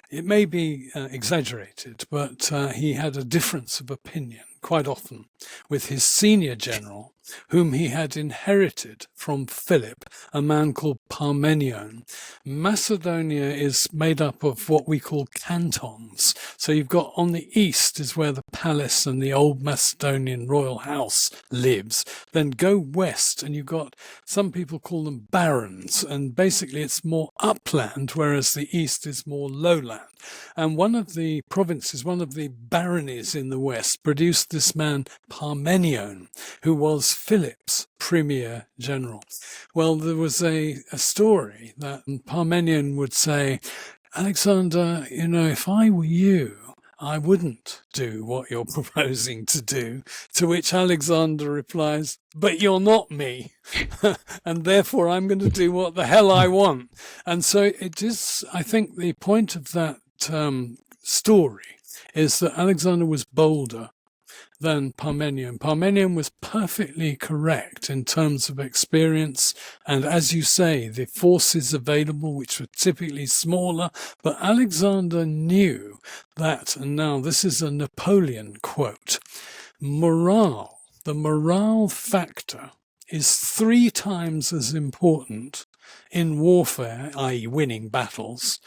it may be exaggerated, but he had a difference of opinion quite often with his senior general, whom he had inherited from Philip, a man called Parmenion. Macedonia is made up of what we call cantons. So you've got on the east is where the palace and the old Macedonian royal house lives. Then go west and you've got, some people call them barons, and basically it's more upland, whereas the east is more lowland. And one of the provinces, one of the baronies in the west, produced this man Parmenion, who was Philip's premier general. Well, there was a story that Parmenion would say, Alexander, if I were you, I wouldn't do what you're proposing to do. To which Alexander replies, but you're not me. And therefore I'm going to do what the hell I want. And so it is, I think the point of that story is that Alexander was bolder than Parmenion. Parmenion was perfectly correct in terms of experience and, as you say, the forces available, which were typically smaller. But Alexander knew that, and now this is a Napoleon quote, morale, the morale factor is 3 times as important in warfare, i.e. winning battles,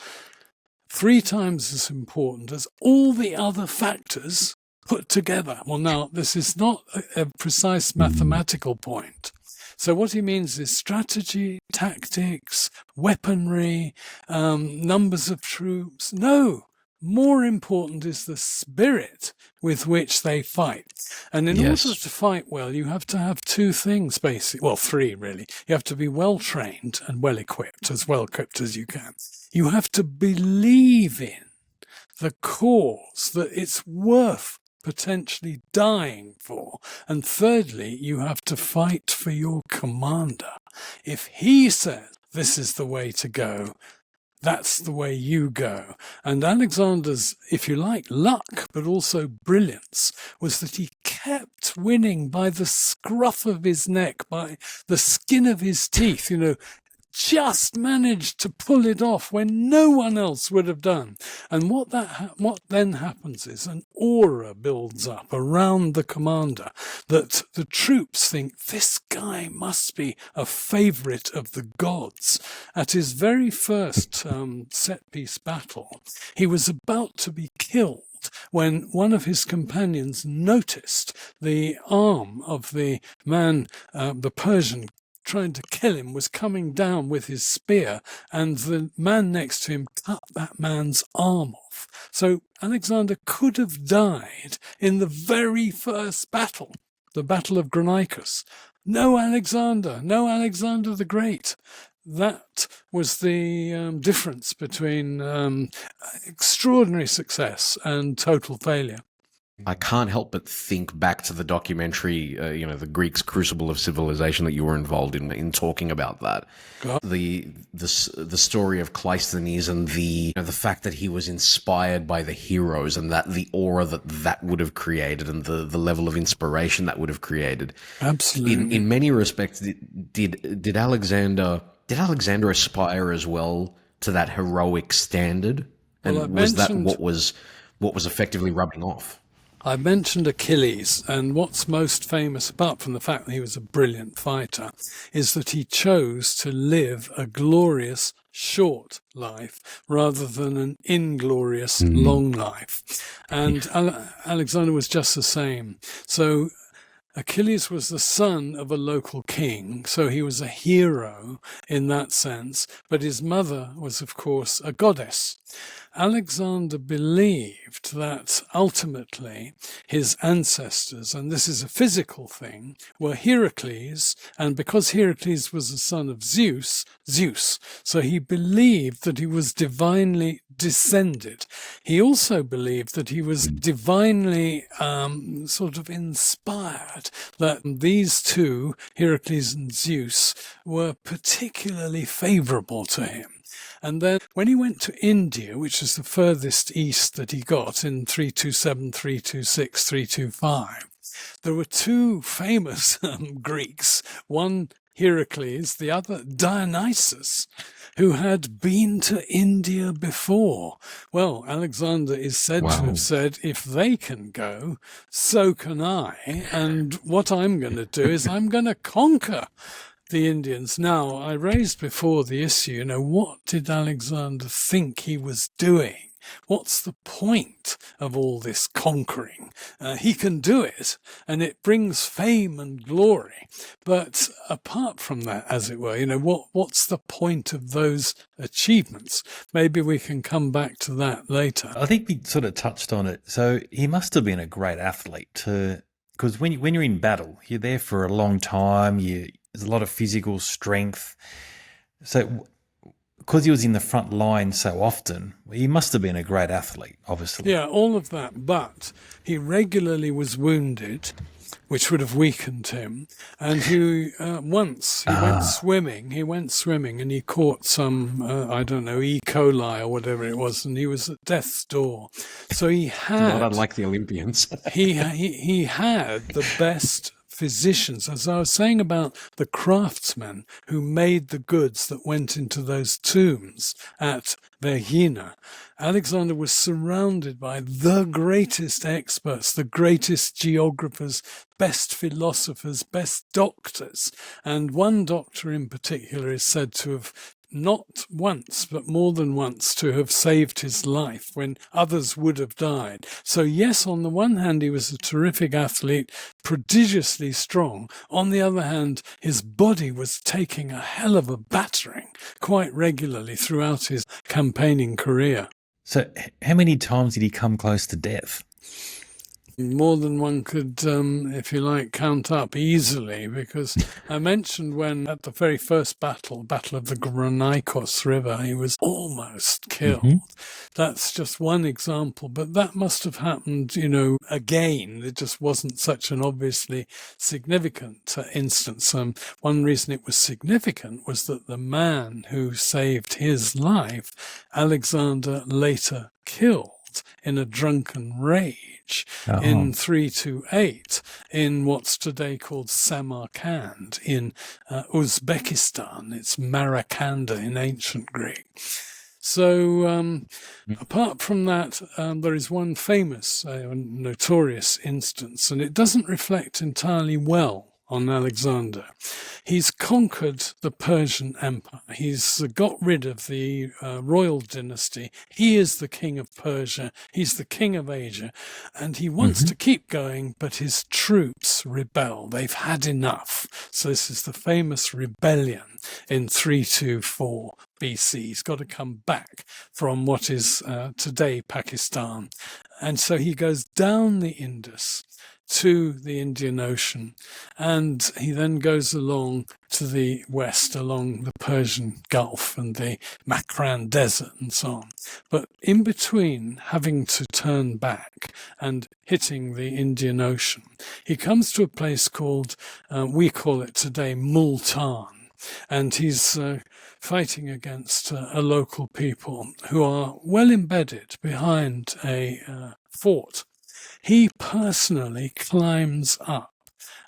3 times as important as all the other factors put together. Well, now, this is not a precise mathematical point. So what he means is strategy, tactics, weaponry, numbers of troops. No, more important is the spirit with which they fight. And in order to fight well, you have to have 2 things, basically. Well, 3, really. You have to be well-trained and well-equipped as you can. You have to believe in the cause, that it's worth potentially dying for. And thirdly, you have to fight for your commander. If he says this is the way to go, that's the way you go. And Alexander's, if you like, luck, but also brilliance, was that he kept winning by the scruff of his neck, by the skin of his teeth, just managed to pull it off when no one else would have done. And what then happens is an aura builds up around the commander, that the troops think this guy must be a favorite of the gods. At his very first set-piece battle, he was about to be killed when one of his companions noticed the arm of the man, the Persian, trying to kill him, was coming down with his spear, and the man next to him cut that man's arm off. So Alexander could have died in the very first battle, the Battle of Granicus. No Alexander the Great. That was the difference between extraordinary success and total failure. I can't help but think back to the documentary, the Greeks' Crucible of Civilization that you were involved in talking about that. The story of Cleisthenes and the fact that he was inspired by the heroes, and that the aura that would have created, and the level of inspiration that would have created. Absolutely. In many respects, did Alexander aspire as well to that heroic standard? And was that what was effectively rubbing off? I mentioned Achilles, and what's most famous, apart from the fact that he was a brilliant fighter, is that he chose to live a glorious short life rather than an inglorious long life. And Alexander was just the same. So Achilles was the son of a local king, so he was a hero in that sense, but his mother was, of course, a goddess. Alexander believed that ultimately his ancestors, and this is a physical thing, were Heracles, and because Heracles was the son of Zeus. So he believed that he was divinely descended. He also believed that he was divinely sort of inspired, that these two, Heracles and Zeus, were particularly favorable to him. And then when he went to India, which is the furthest east that he got in 327, 326, 325, there were 2 famous Greeks, one Heracles, the other Dionysus, who had been to India before. Well, Alexander is said to have said, if they can go, so can I. And what I'm going to do is I'm going to conquer the Indians. Now, I raised before the issue, what did Alexander think he was doing? What's the point of all this conquering? He can do it, and it brings fame and glory. But apart from that, as it were, what's the point of those achievements? Maybe we can come back to that later. I think we sort of touched on it. So he must have been a great athlete, because when you're in battle, you're there for a long time. There's a lot of physical strength. So because he was in the front line so often, he must have been a great athlete, obviously. Yeah, all of that. But he regularly was wounded, which would have weakened him. And he went swimming. He went swimming and he caught some, E. coli or whatever it was, and he was at death's door. So he had... Not unlike the Olympians. he had the best physicians. As I was saying about the craftsmen who made the goods that went into those tombs at Vergina, Alexander was surrounded by the greatest experts, the greatest geographers, best philosophers, best doctors. And one doctor in particular is said to have not once, but more than once, to have saved his life when others would have died. So yes, on the one hand, he was a terrific athlete, prodigiously strong. On the other hand, his body was taking a hell of a battering quite regularly throughout his campaigning career. So how many times did he come close to death? More than one could, if you like, count up easily, because I mentioned when at the very first Battle of the Granikos River, he was almost killed. Mm-hmm. That's just one example, but that must have happened, again. It just wasn't such an obviously significant instance. One reason it was significant was that the man who saved his life, Alexander later killed in a drunken rage in 328 in what's today called Samarkand in Uzbekistan. It's Marakanda in ancient Greek. So apart from that, there is one famous, notorious instance, and it doesn't reflect entirely well on Alexander. He's conquered the Persian Empire. He's got rid of the royal dynasty. He is the king of Persia. He's the king of Asia. And he wants to keep going, but his troops rebel. They've had enough. So this is the famous rebellion in 324 BC. He's got to come back from what is today Pakistan. And so he goes down the Indus to the Indian Ocean, and he then goes along to the west, along the Persian Gulf and the Makran Desert and so on. But in between having to turn back and hitting the Indian Ocean, he comes to a place called, we call it today Multan, and he's fighting against a local people who are well embedded behind a fort. He personally climbs up,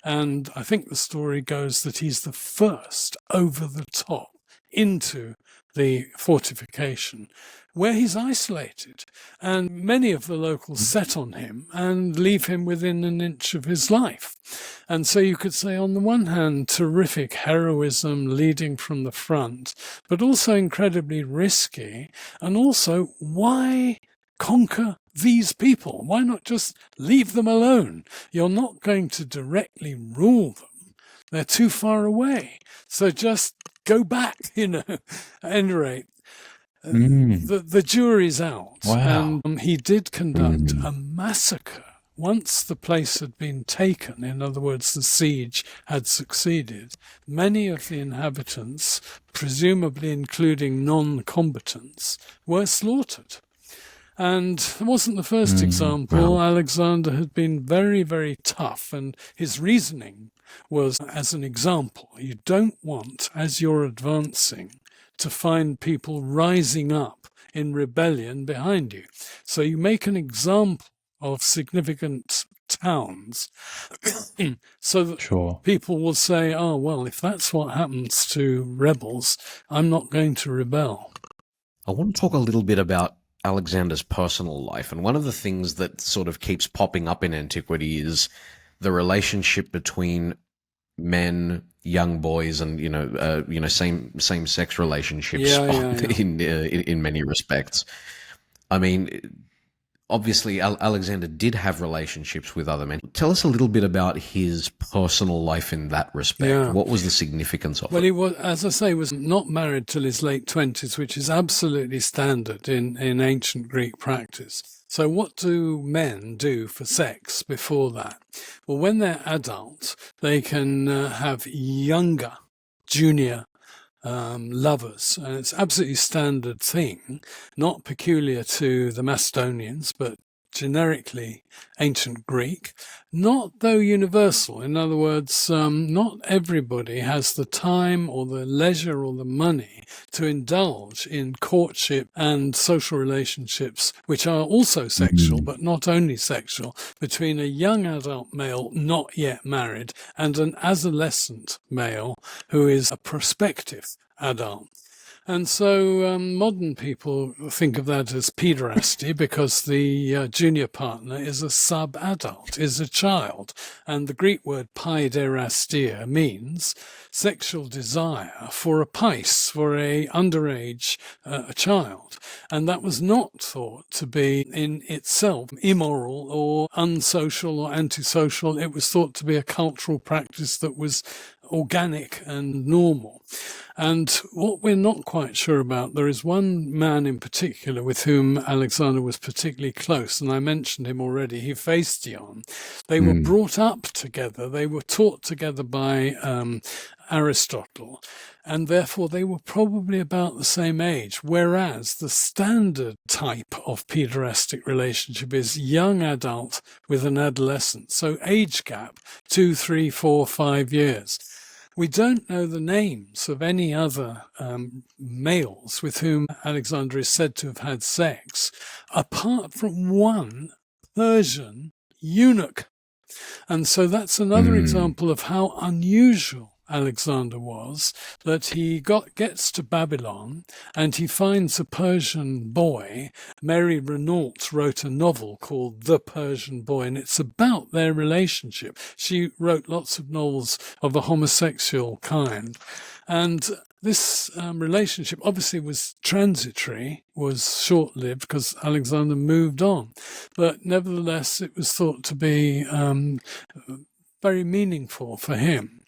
and I think the story goes that he's the first over the top into the fortification, where he's isolated, and many of the locals set on him and leave him within an inch of his life. And so you could say, on the one hand, terrific heroism leading from the front, but also incredibly risky, and also why conquer these people? Why not just leave them alone? You're not going to directly rule them. They're too far away. So just go back, At any rate, the jury's out. Wow. And he did conduct a massacre. Once the place had been taken, in other words, the siege had succeeded, many of the inhabitants, presumably including non-combatants, were slaughtered. And it wasn't the first example. Wow. Alexander had been very, very tough, and his reasoning was, as an example, you don't want, as you're advancing, to find people rising up in rebellion behind you. So you make an example of significant towns so that people will say, oh, well, if that's what happens to rebels, I'm not going to rebel. I want to talk a little bit about Alexander's personal life. And one of the things that sort of keeps popping up in antiquity is the relationship between men, young boys, and same sex relationships in many respects. I mean, obviously, Alexander did have relationships with other men. Tell us a little bit about his personal life in that respect. Yeah. What was the significance of it? Well, he was, as I say, was not married till his late 20s, which is absolutely standard in ancient Greek practice. So what do men do for sex before that? Well, when they're adult, they can have younger, junior lovers, and it's absolutely standard thing, not peculiar to the Macedonians, but generically ancient Greek, not though universal. In other words, not everybody has the time or the leisure or the money to indulge in courtship and social relationships, which are also sexual, but not only sexual, between a young adult male not yet married and an adolescent male who is a prospective adult. And so modern people think of that as pederasty because the junior partner is a sub-adult, is a child. And the Greek word paiderastia means sexual desire for a pais, for a underage a child. And that was not thought to be in itself immoral or unsocial or antisocial. It was thought to be a cultural practice that was organic and normal. And what we're not quite sure about, there is one man in particular with whom Alexander was particularly close, and I mentioned him already, Hephaestion. They were brought up together, they were taught together by Aristotle, and therefore they were probably about the same age, whereas the standard type of pederastic relationship is young adult with an adolescent. So age gap, 2, 3, 4, 5 years. We don't know the names of any other males with whom Alexander is said to have had sex, apart from one Persian eunuch. And so that's another example of how unusual Alexander was, that he gets to Babylon and he finds a Persian boy. Mary Renault wrote a novel called The Persian Boy, and it's about their relationship. She wrote lots of novels of a homosexual kind. And this relationship obviously was transitory, was short-lived because Alexander moved on. But nevertheless, it was thought to be very meaningful for him.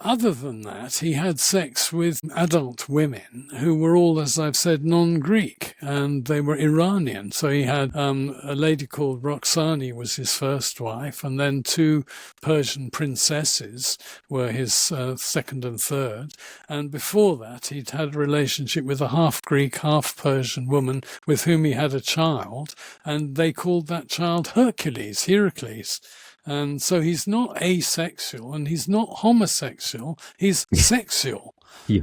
Other than that, he had sex with adult women who were all, as I've said, non-Greek, and they were Iranian. So he had a lady called Roxani was his first wife, and then 2 Persian princesses were his second and third. And before that, he'd had a relationship with a half-Greek, half-Persian woman with whom he had a child, and they called that child Heracles. And so he's not asexual and he's not homosexual, he's sexual. Yeah.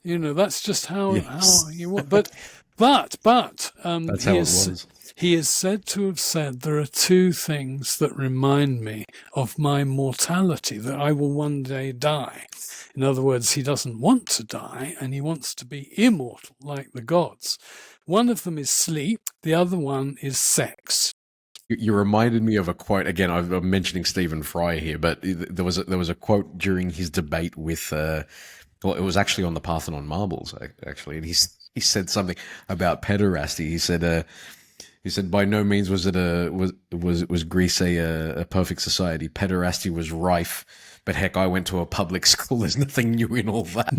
You know, that's just how you want. That's how it was. He is said to have said, there are 2 things that remind me of my mortality, that I will one day die. In other words, he doesn't want to die and he wants to be immortal like the gods. One of them is sleep, the other one is sex. You reminded me of a quote again. I'm mentioning Stephen Fry here, but there was a quote during his debate with. Well, it was actually on the Parthenon marbles, actually, and he said something about pederasty. He said by no means was Greece a perfect society. Pederasty was rife, but heck, I went to a public school. There's nothing new in all that.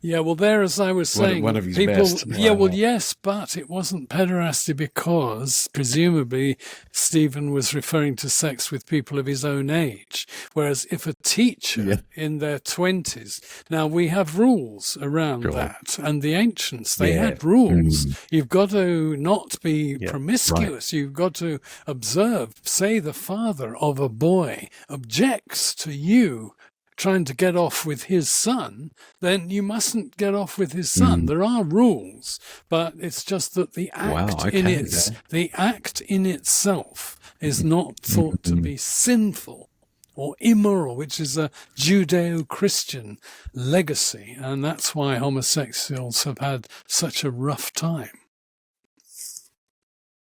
Yeah, well, there, as I was saying, one of his people. best. Yeah, well, yes, but it wasn't pederasty because presumably Stephen was referring to sex with people of his own age. Whereas if a teacher in their 20s, now we have rules around that, and the ancients, they had rules. You've got to not be promiscuous. Right. You've got to observe. Say the father of a boy objects to you trying to get off with his son, then you mustn't get off with his son. There are rules, but it's just that the act the act in itself is not thought to be sinful or immoral, which is a Judeo-Christian legacy, and that's why homosexuals have had such a rough time.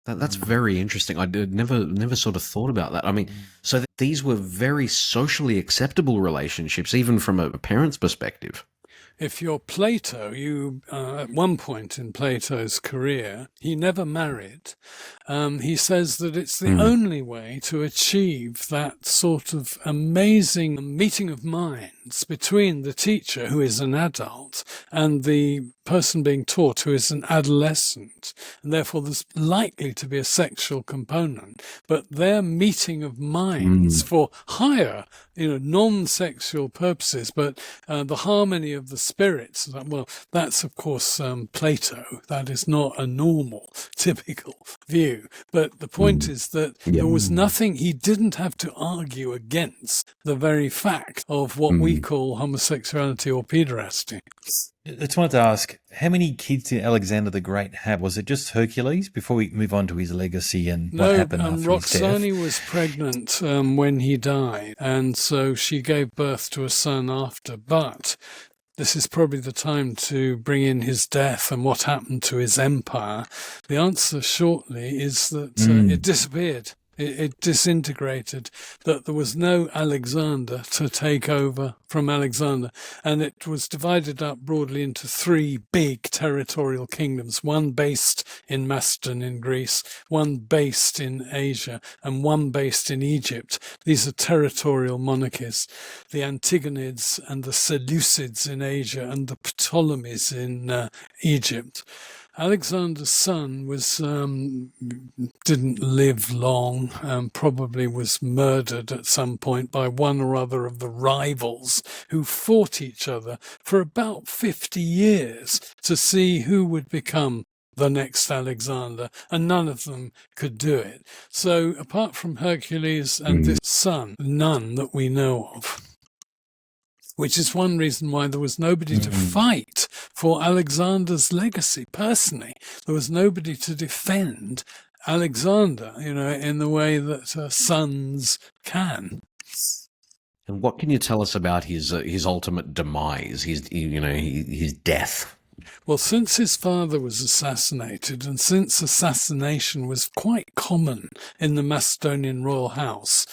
That's very interesting. I did never sort of thought about that. I mean, so these were very socially acceptable relationships, even from a parent's perspective. If you're Plato, at one point in Plato's career, he never married. He says that it's the only way to achieve that sort of amazing meeting of minds between the teacher, who is an adult, and the person being taught, who is an adolescent. And therefore, there's likely to be a sexual component. But their meeting of minds for higher, non-sexual purposes, but the harmony of the spirits. Well, that's of course Plato. That is not a normal, typical view. But the point is that there was nothing, he didn't have to argue against the very fact of what we call homosexuality or pederasty. I just wanted to ask, how many kids did Alexander the Great have? Was it just Hercules before we move on to his legacy and what happened after his Roxane death? was pregnant when he died, and so she gave birth to a son after. But this is probably the time to bring in his death and what happened to his empire. The answer shortly is that it disappeared. It disintegrated, that there was no Alexander to take over from Alexander, and it was divided up broadly into three big territorial kingdoms, one based in Macedon in Greece, one based in Asia, and one based in Egypt. These are territorial monarchies, the Antigonids and the Seleucids in Asia and the Ptolemies in Egypt. Alexander's son didn't live long, probably was murdered at some point by one or other of the rivals who fought each other for about 50 years to see who would become the next Alexander, and none of them could do it. So apart from Hercules and this son, none that we know of. Which is one reason why there was nobody to fight for Alexander's legacy. Personally, there was nobody to defend Alexander, in the way that sons can. And what can you tell us about his ultimate demise, his death? Well, since his father was assassinated, and since assassination was quite common in the Macedonian royal house,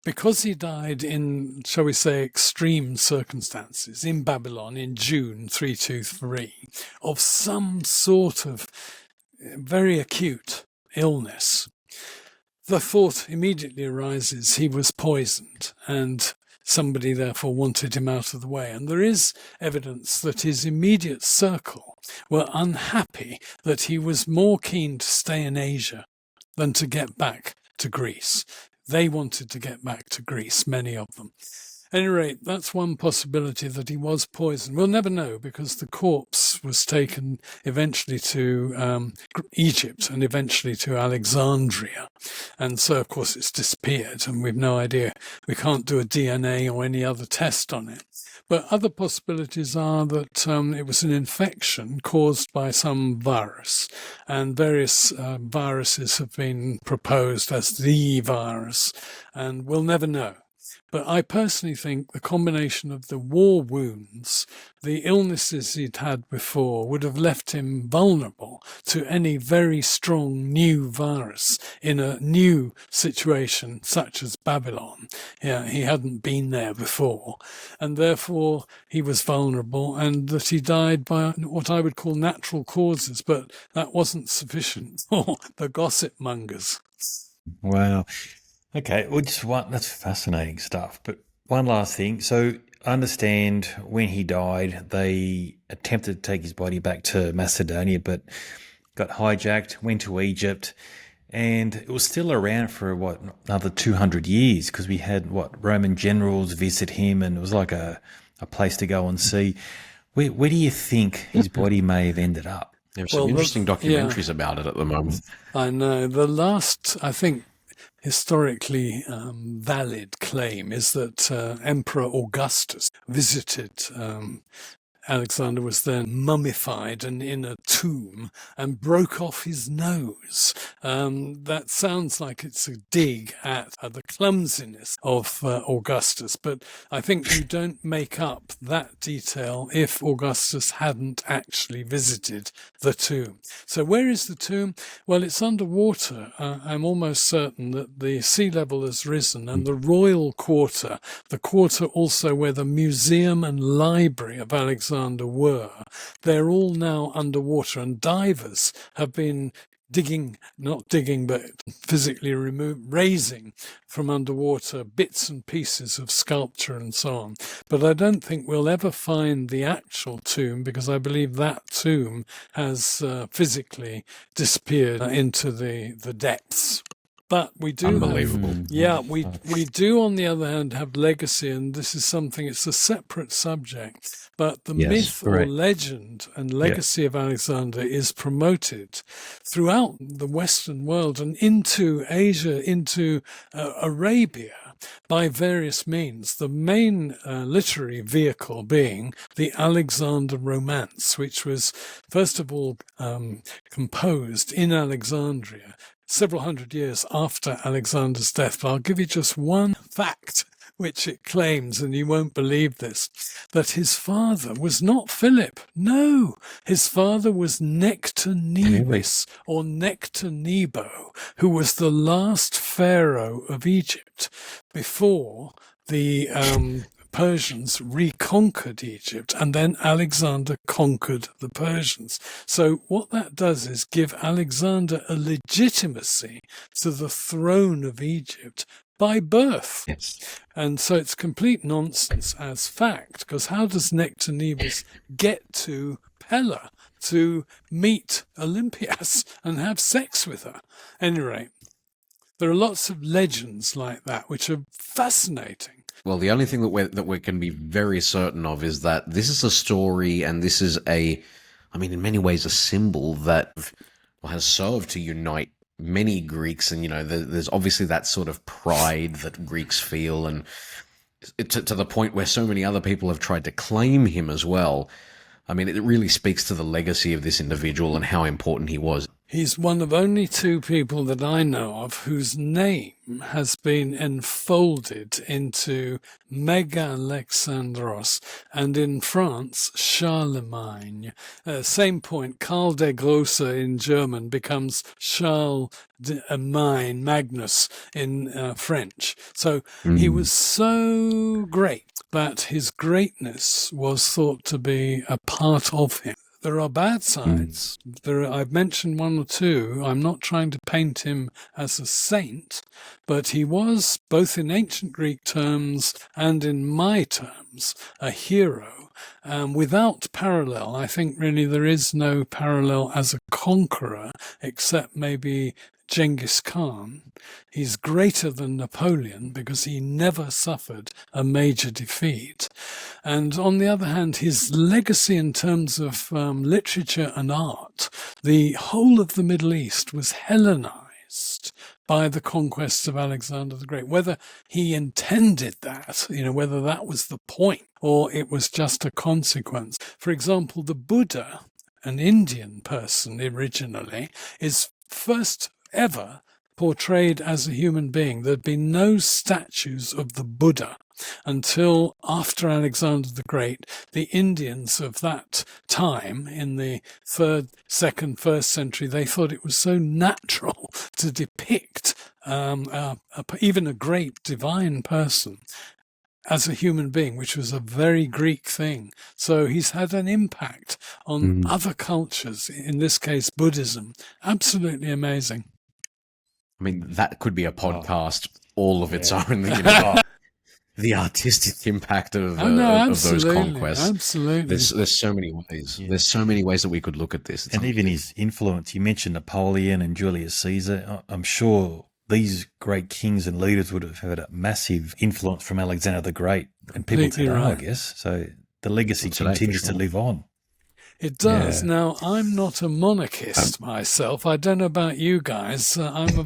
because he died in, shall we say, extreme circumstances in Babylon in June 323, of some sort of very acute illness, the thought immediately arises he was poisoned, and somebody therefore wanted him out of the way. And there is evidence that his immediate circle were unhappy that he was more keen to stay in Asia than to get back to Greece. They wanted to get back to Greece, many of them. At any rate, that's one possibility, that he was poisoned. We'll never know, because the corpse was taken eventually to Egypt and eventually to Alexandria. And so, of course, it's disappeared, and we've no idea. We can't do a DNA or any other test on it. But other possibilities are that it was an infection caused by some virus, and various viruses have been proposed as the virus, and we'll never know. But I personally think the combination of the war wounds, the illnesses he'd had before, would have left him vulnerable to any very strong new virus in a new situation such as Babylon. Yeah, he hadn't been there before, and therefore he was vulnerable, and that he died by what I would call natural causes, but that wasn't sufficient for the gossip mongers. Wow. Okay, well, that's fascinating stuff. But one last thing. So I understand when he died, they attempted to take his body back to Macedonia, but got hijacked, went to Egypt, and it was still around for, another 200 years, because we had, Roman generals visit him, and it was like a place to go and see. Where do you think his body may have ended up? There's some interesting documentaries about it at the moment. I know. The last, I think, historically valid claim is that Emperor Augustus visited Alexander, was then mummified and in a tomb, and broke off his nose. That sounds like it's a dig at the clumsiness of Augustus, but I think you don't make up that detail if Augustus hadn't actually visited the tomb. So where is the tomb? Well, it's underwater. I'm almost certain that the sea level has risen, and the royal quarter, the quarter also where the museum and library of Alexander were, they're all now underwater, and divers have been not digging, but physically raising from underwater bits and pieces of sculpture and so on. But I don't think we'll ever find the actual tomb, because I believe that tomb has physically disappeared into the depths. But we do Unbelievable. we do, on the other hand, have legacy, and this is something, it's a separate subject. But the myth or legend and legacy of Alexander is promoted throughout the Western world and into Asia, into Arabia, by various means. The main literary vehicle being the Alexander Romance, which was first of all composed in Alexandria several hundred years after Alexander's death. But I'll give you just one fact which it claims, and you won't believe this, that his father was not Philip. No, his father was Nectanebus, or Nectanebo, who was the last pharaoh of Egypt before the Persians reconquered Egypt, and then Alexander conquered the Persians. So what that does is give Alexander a legitimacy to the throne of Egypt by birth. Yes. And so it's complete nonsense as fact, because how does Nectanebus get to Pella to meet Olympias and have sex with her? At any rate, there are lots of legends like that which are fascinating. Well, the only thing that we can be very certain of is that this is a story, and this is in many ways, a symbol that has served to unite many Greeks. And, there's obviously that sort of pride that Greeks feel, and to the point where so many other people have tried to claim him as well. I mean, it really speaks to the legacy of this individual and how important he was. He's one of only two people that I know of whose name has been enfolded into Megalexandros, and in France, Charlemagne. Same point, Karl der Große in German becomes Charles de Magnus in French. So he was so great that his greatness was thought to be a part of him. There are bad sides. I've mentioned one or two. I'm not trying to paint him as a saint, but he was, both in ancient Greek terms and in my terms, a hero. Without parallel. I think really there is no parallel as a conqueror, except maybe Genghis Khan. He's greater than Napoleon because he never suffered a major defeat. And on the other hand, his legacy in terms of literature and art, the whole of the Middle East was Hellenized by the conquests of Alexander the Great. Whether he intended that, whether that was the point or it was just a consequence. For example, the Buddha, an Indian person originally, is first ever portrayed as a human being. There'd been no statues of the Buddha until after Alexander the Great. The Indians of that time, in the 3rd, 2nd, 1st century, they thought it was so natural to depict even a great divine person as a human being, which was a very Greek thing. So he's had an impact on other cultures, in this case Buddhism. Absolutely amazing. I mean, that could be a podcast all of its own. The artistic impact of those conquests. Absolutely. There's so many ways. Yeah. There's so many ways that we could look at this. And even his influence. You mentioned Napoleon and Julius Caesar. I'm sure these great kings and leaders would have had a massive influence from Alexander the Great and people today, right. I guess. So the legacy continues to live on. It does. Yeah. Now, I'm not a monarchist myself. I don't know about you guys. I'm a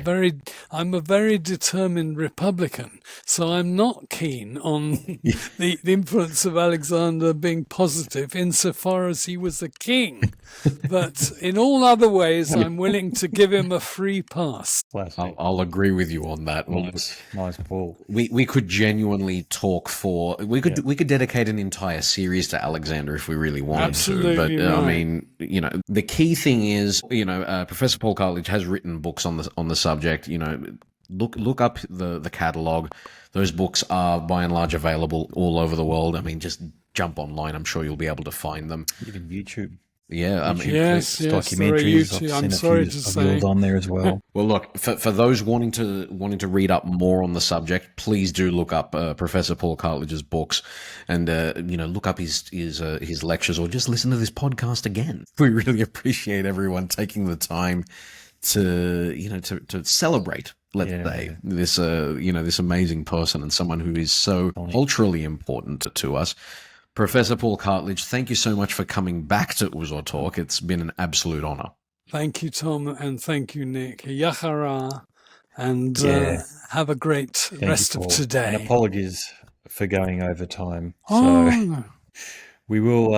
very determined Republican. So I'm not keen on the influence of Alexander being positive insofar as he was a king. But in all other ways, I'm willing to give him a free pass. I'll agree with you on that. Nice, Paul. We could genuinely talk we could dedicate an entire series to Alexander if we really wanted Absolutely. to. But I mean, the key thing is, Professor Paul Cartledge has written books on the subject. Look up the catalog. Those books are by and large available all over the world. I mean, just jump online. I'm sure you'll be able to find them. Even YouTube. Yeah, I mean, yes, documentaries. I'm sorry to say, on there as well. Well, look, for those wanting to read up more on the subject, please do look up Professor Paul Cartledge's books, and look up his lectures, or just listen to this podcast again. We really appreciate everyone taking the time to celebrate let's say, this this amazing person and someone who is so culturally important to us. Professor Paul Cartledge, thank you so much for coming back to Ouzo Talk. It's been an absolute honor. Thank you, Tom, and thank you, Nick. Yachara, and have a great rest of today. And apologies for going over time. So we will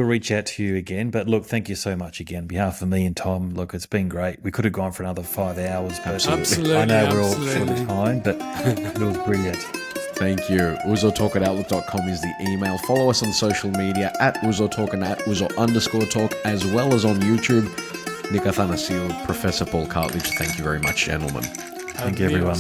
reach out to you again. But look, thank you so much again on behalf of me and Tom. Look, it's been great. We could have gone for another 5 hours. Absolutely. I know we're all short of time, but it was brilliant. Thank you. ouzotalk@outlook.com is the email. Follow us on social media at Ouzo Talk and at Ouzo_talk, as well as on YouTube. Nick Athanasiou, Professor Paul Cartledge, thank you very much, gentlemen. Thank you, everyone.